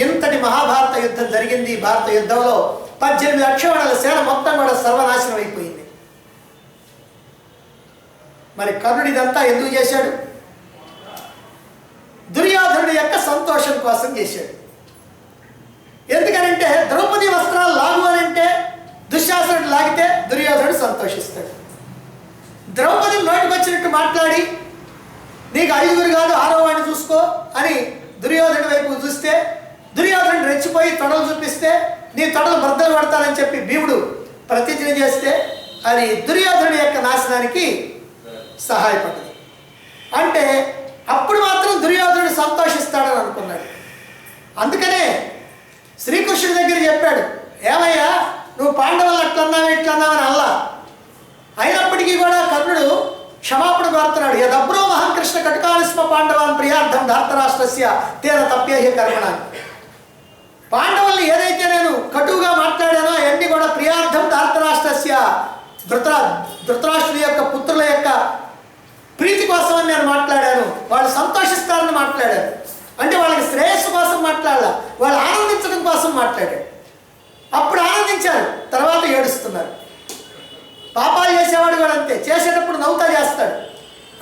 ఇంతటి మహాభారత యుద్ధం జరిగింది. భారత యుద్ధంలో 18 లక్షల సేన మొత్తం కూడా సర్వనాశనం అయిపోయింది. మరి కర్ణుడు ఇదంతా ఎందుకు చేశాడు? దుర్యోధనుడి యొక్క సంతోషం కోసం చేశాడు. ఎందుకనంటే ద్రౌపది వస్త్రాలు లాగు అని అంటే దుశ్శాసనుడు లాగితే దుర్యోధనుడు సంతోషిస్తాడు. ద్రౌపది నోటికి వచ్చినట్టు మాట్లాడి నీకు 5గురు కాదు 6వ వాడిని చూసుకో అని దుర్యోధనుడి వైపు చూస్తే దుర్యోధనుడు రెచ్చిపోయి తొడలు చూపిస్తే నీ తొడలు బద్దలు పడతానని చెప్పి భీముడు ప్రతిజ్ఞ చేస్తే అది దుర్యోధనుడి యొక్క నాశనానికి సహాయపడింది. అంటే అప్పుడు మాత్రం దుర్యోధనుడు సంతోషిస్తాడని అనుకున్నాడు. అందుకనే శ్రీకృష్ణుడి దగ్గర చెప్పాడు, ఏమయ్యా నువ్వు పాండవులు అట్లన్నావు ఇట్లన్నావు అని అల్లా. అయినప్పటికీ కూడా కర్ణుడు క్షమాపణ కోరుతున్నాడు. యదబ్రో మహం కృష్ణ కటకానిస్మ పాండవాన్ ప్రియార్థం ధార్తరాష్ట్రస్య తేన తప్యేహ కర్మణ. పాండవుల్ని ఏదైతే నేను కటువుగా మాట్లాడానో అవన్నీ కూడా ప్రియార్థం ధార్తరాష్ట్రస్య ధృతరాష్ట్రుడి యొక్క పుత్రుల యొక్క ప్రీతి కోసం అని నేను మాట్లాడాను. వాళ్ళు సంతోషిస్తారని మాట్లాడాను. అంటే వాళ్ళకి శ్రేయస్సు కోసం మాట్లాడాల, వాళ్ళు ఆనందించడం కోసం మాట్లాడాడు. అప్పుడు ఆనందించారు, తర్వాత ఏడుస్తున్నారు. పాపాలు చేసేవాడు కూడా అంతే, చేసేటప్పుడు నవ్వుతా చేస్తాడు,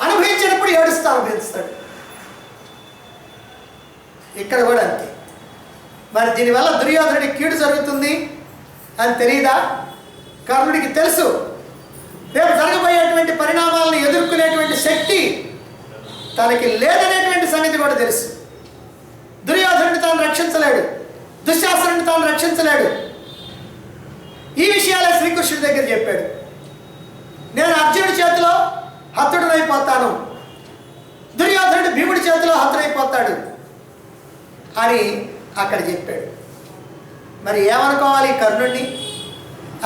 అనుభవించేటప్పుడు ఏడుస్తా అనుభవిస్తాడు. ఇక్కడ కూడా అంతే. మరి దీనివల్ల దుర్యోధనుడికి కీడు జరుగుతుంది అని తెలియదా? కర్ణుడికి తెలుసు రేపు జరగబోయేటువంటి పరిణామాలను ఎదుర్కొనేటువంటి శక్తి తనకి లేదనేటువంటి సంగతి కూడా తెలుసు. దుర్యోధనుడిని తాను రక్షించలేడు, దుశ్శాసనుడిని తాను రక్షించలేడు. ఈ విషయాలే శ్రీకృష్ణుడి దగ్గర చెప్పాడు. నేను అర్జునుడి చేతిలో హతుడైపోతాను, దుర్యోధనుడు భీముడి చేతిలో హతుడైపోతాడు అని అక్కడ చెప్పాడు. మరి ఏమనుకోవాలి కర్ణుడిని?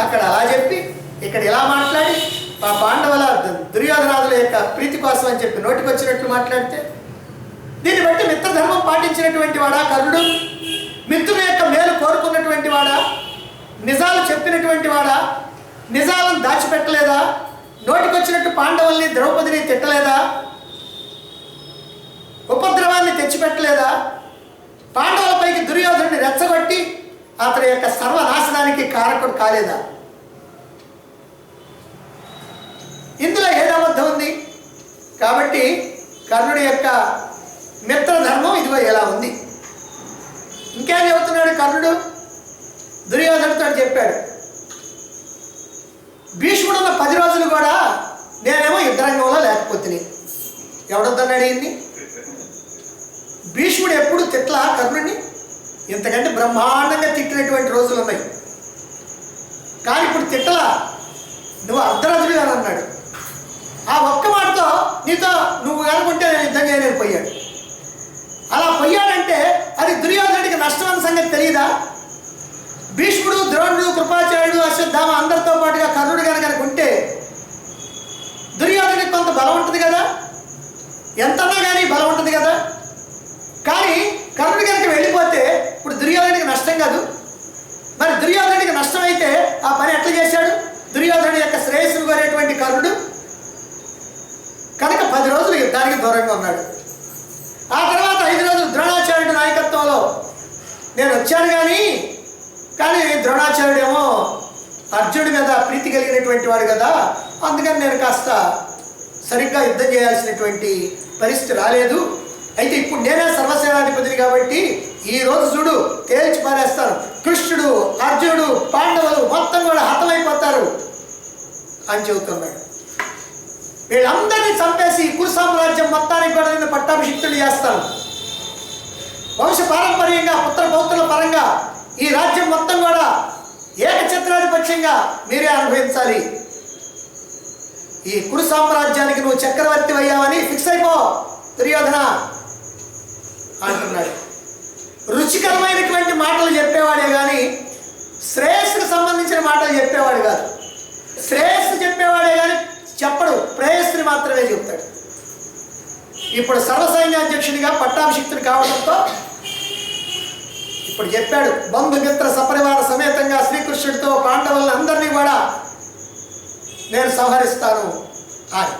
అక్కడ అలా చెప్పి ఇక్కడ ఇలా మాట్లాడి ఆ పాండవుల దుర్యోధనాదుల యొక్క ప్రీతి కోసం అని చెప్పి నోటికి వచ్చినట్లు మాట్లాడితే దీన్ని బట్టి మిత్రధర్మం పాటించినటువంటి వాడా కర్ణుడు? మిత్రుల యొక్క మేలు కోరుకున్నటువంటి వాడా? నిజాలు చెప్పినటువంటి వాడా? నిజాలను దాచిపెట్టలేదా? నోటికి వచ్చినట్టు పాండవుల్ని ద్రౌపదిని తిట్టలేదా? ఉపద్రవాన్ని తెచ్చిపెట్టలేదా? పాండవులపైకి దుర్యోధనుడిని రెచ్చగొట్టి అతని యొక్క సర్వనాశనానికి కారకుడు కాలేదా? ఇందులో ఏది అబద్ధం ఉంది? కాబట్టి కర్ణుడి యొక్క మిత్రధర్మం ఇదిగో ఎలా ఉంది. ఇంకేం చెబుతున్నాడు కర్ణుడు? దుర్యోధనుడితో చెప్పాడు, భీష్ముడు ఉన్న 10 రోజులు కూడా నేనేమో యుద్ధరంగంలో లేకపోతే ఎవడొద్దన్నాడు ఈయన్ని? భీష్ముడు ఎప్పుడు తిట్లా కర్ణుడిని? ఇంతకంటే బ్రహ్మాండంగా తిట్టినటువంటి రోజులు ఉన్నాయి. కానీ ఇప్పుడు తిట్టలా, నువ్వు అర్ధరాజుడు అని అన్నాడు. ఆ ఒక్క మాటతో నీతో నువ్వు కనుకుంటే నేను యుద్ధం చేయలేని పోయాడు. అలా పోయాడంటే అది దుర్యోధనుడికి నష్టం అన్న సంగతి తెలియదా? భీష్ముడు, ద్రోణుడు, కృపాచార్యుడు, అశ్వత్థామ అందరితో పాటుగా కర్ణుడు కనుక ఉంటే దుర్యోధనుడికి కొంత బలం ఉంటుంది కదా, ఎంతన్నా కానీ బలం ఉంటుంది కదా. కానీ కర్ణుడు కనుక వెళ్ళిపోతే ఇప్పుడు దుర్యోధనుడికి నష్టం కాదు. మరి దుర్యోధనుడికి నష్టం అయితే ఆ పని ఎట్లా చేశాడు? దుర్యోధనుడి యొక్క శ్రేయస్సును కోరేటువంటి కర్ణుడు కనుక 10 రోజులు యుద్ధానికి దూరంగా ఉన్నాడు. ఆ తర్వాత 5 రోజులు ద్రోణాచార్యుడి నాయకత్వంలో నేను వచ్చాను. కానీ ద్రోణాచార్యుడేమో అర్జునుడి మీద ప్రీతి కలిగినటువంటి వాడు కదా, అందుకని నేను కాస్త సరిగ్గా యుద్ధం చేయాల్సినటువంటి పరిస్థితి రాలేదు. అయితే ఇప్పుడు నేనే సర్వసేనాధిపతిని కాబట్టి ఈ రోజు చూడు తేల్చి పారేస్తాను, కృష్ణుడు, అర్జునుడు, పాండవులు మొత్తం కూడా హతమైపోతారు అని చెబుతున్నాడు. వీళ్ళందరినీ చంపేసి కురు సామ్రాజ్యం మొత్తానికి కూడా నేను పట్టాభిషిక్తుడు చేస్తాను. వంశ పారంపర్యంగా పుత్ర పౌత్రుల పరంగా ఈ రాజ్యం మొత్తం కూడా ఏకఛత్రాధిపత్యంగా మీరే అనుభవించాలి. ఈ కురు సామ్రాజ్యానికి నువ్వు చక్రవర్తి అయ్యావని ఫిక్స్ అయిపో దుర్యోధన అంటున్నాడు. రుచికరమైనటువంటి మాటలు చెప్పేవాడే కానీ శ్రేయస్సుకు సంబంధించిన మాటలు చెప్పేవాడు కాదు. శ్రేయస్సు చెప్పేవాడే కానీ చెప్పడు, ప్రేయస్సుని మాత్రమే చెప్తాడు. ఇప్పుడు సర్వసైన్యాధ్యక్షుడిగా పట్టాభిషిక్తుడు కావడంతో ఇప్పుడు చెప్పాడు, బంధుమిత్ర సపరివార సమేతంగా శ్రీకృష్ణుడితో పాండవులను అందరినీ కూడా నేను సంహరిస్తాను అని.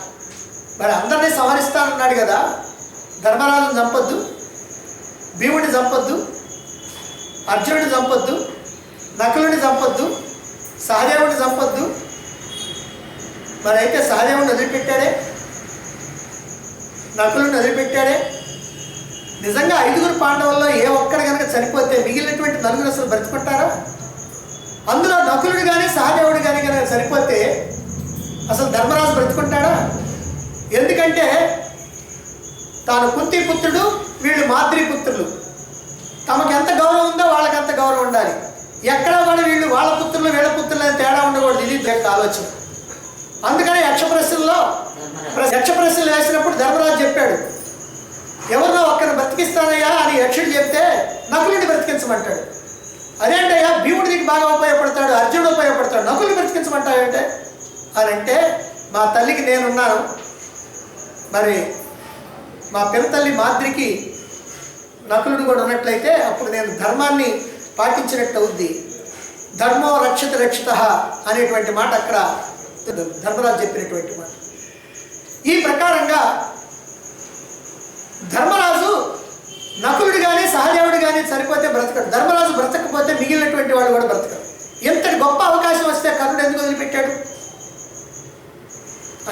మరి అందరినీ సంహరిస్తానన్నాడు కదా, ధర్మరాజుని చంపొద్దు, భీముడిని చంపొద్దు, అర్జునుడిని చంపొద్దు, నకులుని చంపొద్దు, సహదేవుడిని చంపొద్దు. మరి అయితే సహదేవుడిని వదిలిపెట్టాడే, నకులుని వదిలిపెట్టాడే. నిజంగా 5 పాండవుల్లో ఏ ఒక్కడు కనుక చనిపోతే మిగిలినటువంటి 4 అసలు బ్రతుకుంటారా? అందులో నకులుడు కానీ సహదేవుడు కానీ కనుక చనిపోతే అసలు ధర్మరాజు బ్రతుకుంటాడా? ఎందుకంటే తాను కుంతి పుత్రుడు, వీళ్ళు మాద్రి పుత్రులు. తమకు ఎంత గౌరవం ఉందో వాళ్ళకి అంత గౌరవం ఉండాలి. ఎక్కడా కూడా వీళ్ళు వాళ్ళ పుత్రులు వీళ్ళ పుత్రులు అని తేడా ఉండకూడదు. ఇది యొక్క ఆలోచన. అందుకని యక్ష ప్రశ్నలు వేసినప్పుడు ధర్మరాజు చెప్పాడు, ఎవరినో ఒక్కరిని బ్రతికిస్తానయ్యా అని యక్షుడు చెప్తే నకులుని బ్రతికించమంటాడు. అదేంటయ్యా, భీముడు నీకు బాగా ఉపయోగపడతాడు, అర్జునుడు ఉపయోగపడతాడు, నకులుని బ్రతికించమంటాడంటే అని అంటే, మా తల్లికి నేనున్నాను, మరి మా పినతల్లి మాద్రికి నకులుడు కూడా ఉన్నట్లయితే అప్పుడు నేను ధర్మాన్ని పాటించినట్టు అవుద్ది. ధర్మో రక్షిత రక్షిత అనేటువంటి మాట అక్కడ ధర్మరాజు చెప్పినటువంటి మాట. ఈ ప్రకారంగా ధర్మరాజు నకులుడు కానీ సహదేవుడు కానీ సరిపోతే బ్రతకడు, ధర్మరాజు బ్రతకపోతే మిగిలినటువంటి వాళ్ళు కూడా బ్రతకడు. ఎంతటి గొప్ప అవకాశం వస్తే కర్ణుడు ఎందుకు వదిలిపెట్టాడు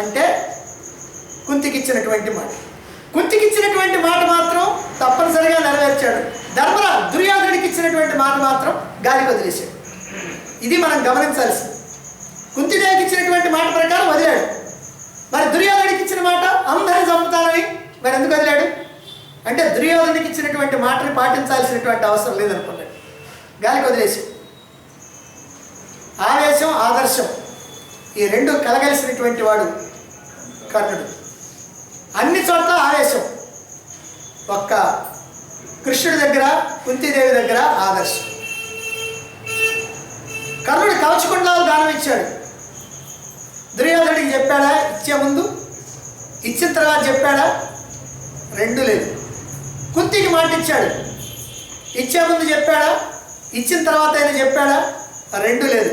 అంటే కుంతికి ఇచ్చినటువంటి మాట. కుంతికి ఇచ్చినటువంటి మాట మాత్రం తప్పనిసరిగా నెరవేర్చాడు. దుర్యోధనుడికి ఇచ్చినటువంటి మాట మాత్రం గాలికి వదిలేశాడు. ఇది మనం గమనించాల్సింది. కుంతిదేవికి ఇచ్చినటువంటి మాట ప్రకారం వదిలాడు. మరి దుర్యోధనుడికి ఇచ్చిన మాట అందరిని చంపుతానని మరి ఎందుకు వదిలాడు అంటే దుర్యోధనుడికి ఇచ్చినటువంటి మాటని పాటించాల్సినటువంటి అవసరం లేదనుకున్నాడు, గాలికి వదిలేశాడు. ఆవేశం, ఆదర్శం ఈ రెండు కలగలిసినటువంటి వాడు కర్ణుడు. అన్ని చోట్ల ఆవేశం. ఒక్క కృష్ణుడి దగ్గర, కుంతీదేవి దగ్గర ఆదర్శం. కర్ణుడు కవచకుండాలు దానం ఇచ్చాడు. దుర్యోధనుడికి చెప్పాడా ఇచ్చే ముందు? ఇచ్చిన తర్వాత చెప్పాడా? రెండు లేదు. కుంతికి మాట ఇచ్చాడు, ఇచ్చే ముందు చెప్పాడా? ఇచ్చిన తర్వాత అయినా చెప్పాడా? రెండు లేదు.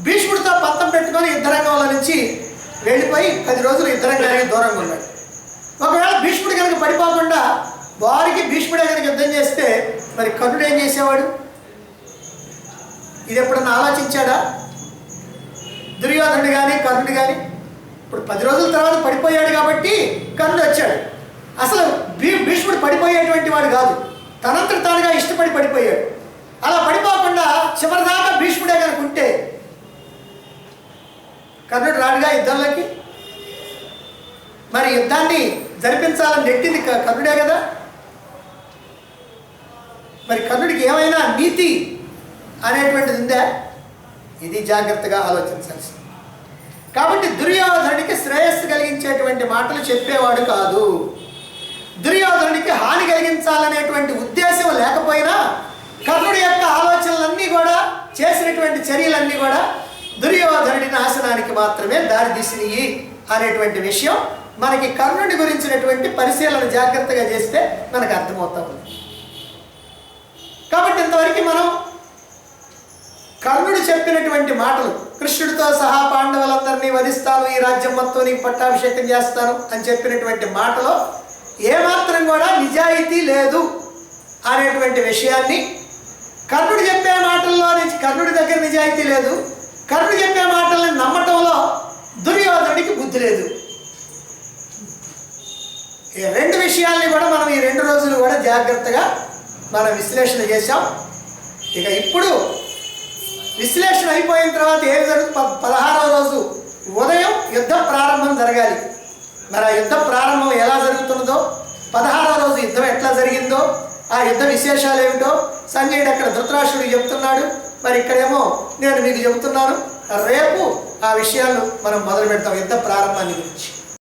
భీష్ముడితో పంతం పెట్టుకొని యుద్ధరంగంలో నుంచి వెళ్ళిపోయి 10 రోజులు యుద్ధరంగానికి దూరంగా ఉన్నాడు. ఒకవేళ భీష్ముడు కనుక పడిపోకుండా వారికి భీష్ముడే కనుక యుద్ధం చేస్తే మరి కర్ణుడు ఏం చేసేవాడు? ఇది ఎప్పుడన్నా ఆలోచించాడా దుర్యోధనుడు కానీ కర్ణుడు కానీ? ఇప్పుడు 10 రోజుల తర్వాత పడిపోయాడు కాబట్టి కర్ణుడు వచ్చాడు. అసలు భీష్ముడు పడిపోయేటువంటి వాడు కాదు, తనంతట తానుగా ఇష్టపడి పడిపోయాడు. అలా పడిపోకుండా చివరిదాకా భీష్ముడే కనుక ఉంటే కర్ణుడు రాడుగా యుద్ధంలోకి. మరి యుద్ధాన్ని జరిపించాలని నెట్టింది కర్ణుడే కదా. మరి కర్ణుడికి ఏమైనా నీతి అనేటువంటిది ఉందా? ఇది జాగ్రత్తగా ఆలోచించాల్సింది. కాబట్టి దుర్యోధనుడికి శ్రేయస్సు కలిగించేటువంటి మాటలు చెప్పేవాడు కాదు. దుర్యోధనుడికి హాని కలిగించాలనేటువంటి ఉద్దేశం లేకపోయినా కర్ణుడి యొక్క ఆలోచనలన్నీ కూడా, చేసినటువంటి చర్యలన్నీ కూడా దుర్యోధనుడి నాశనానికి మాత్రమే దారితీసినవి అనేటువంటి విషయం మనకి కర్ణుడి గురించినటువంటి పరిశీలన జాగ్రత్తగా చేస్తే మనకు అర్థమవుతా ఉంది. కాబట్టి ఇంతవరకు మనం కర్ణుడు చెప్పినటువంటి మాటలు, కృష్ణుడితో సహా పాండవులందరినీ వధిస్తాను, ఈ రాజ్యం మొత్తం నీకు పట్టాభిషేకం చేస్తాను అని చెప్పినటువంటి మాటలో ఏమాత్రం కూడా నిజాయితీ లేదు అనేటువంటి విషయాన్ని, కర్ణుడు చెప్పే మాటల్లో నుంచి కర్ణుడి దగ్గర నిజాయితీ లేదు, కర్ణుడు చెప్పే మాటలను నమ్మటంలో దుర్యోధనుడికి బుద్ధి లేదు. ఈ రెండు విషయాల్ని కూడా మనం ఈ 2 రోజులు కూడా జాగ్రత్తగా మనం విశ్లేషణ చేశాం. ఇక ఇప్పుడు విశ్లేషణ అయిపోయిన తర్వాత ఏం జరుగుతుంది? 16వ రోజు ఉదయం యుద్ధ ప్రారంభం జరగాలి. మరి ఆ యుద్ధ ప్రారంభం ఎలా జరుగుతున్నదో, 16వ రోజు యుద్ధం ఎట్లా జరిగిందో, ఆ యుద్ధ విశేషాలు ఏమిటో సంజయుడు అక్కడ ధృతరాష్ట్రుడికి చెప్తున్నాడు. మరి ఇక్కడేమో నేను మీకు చెబుతున్నాను. రేపు ఆ విషయాలను మనం మొదలు పెడతాం యుద్ధ ప్రారంభాన్ని గురించి.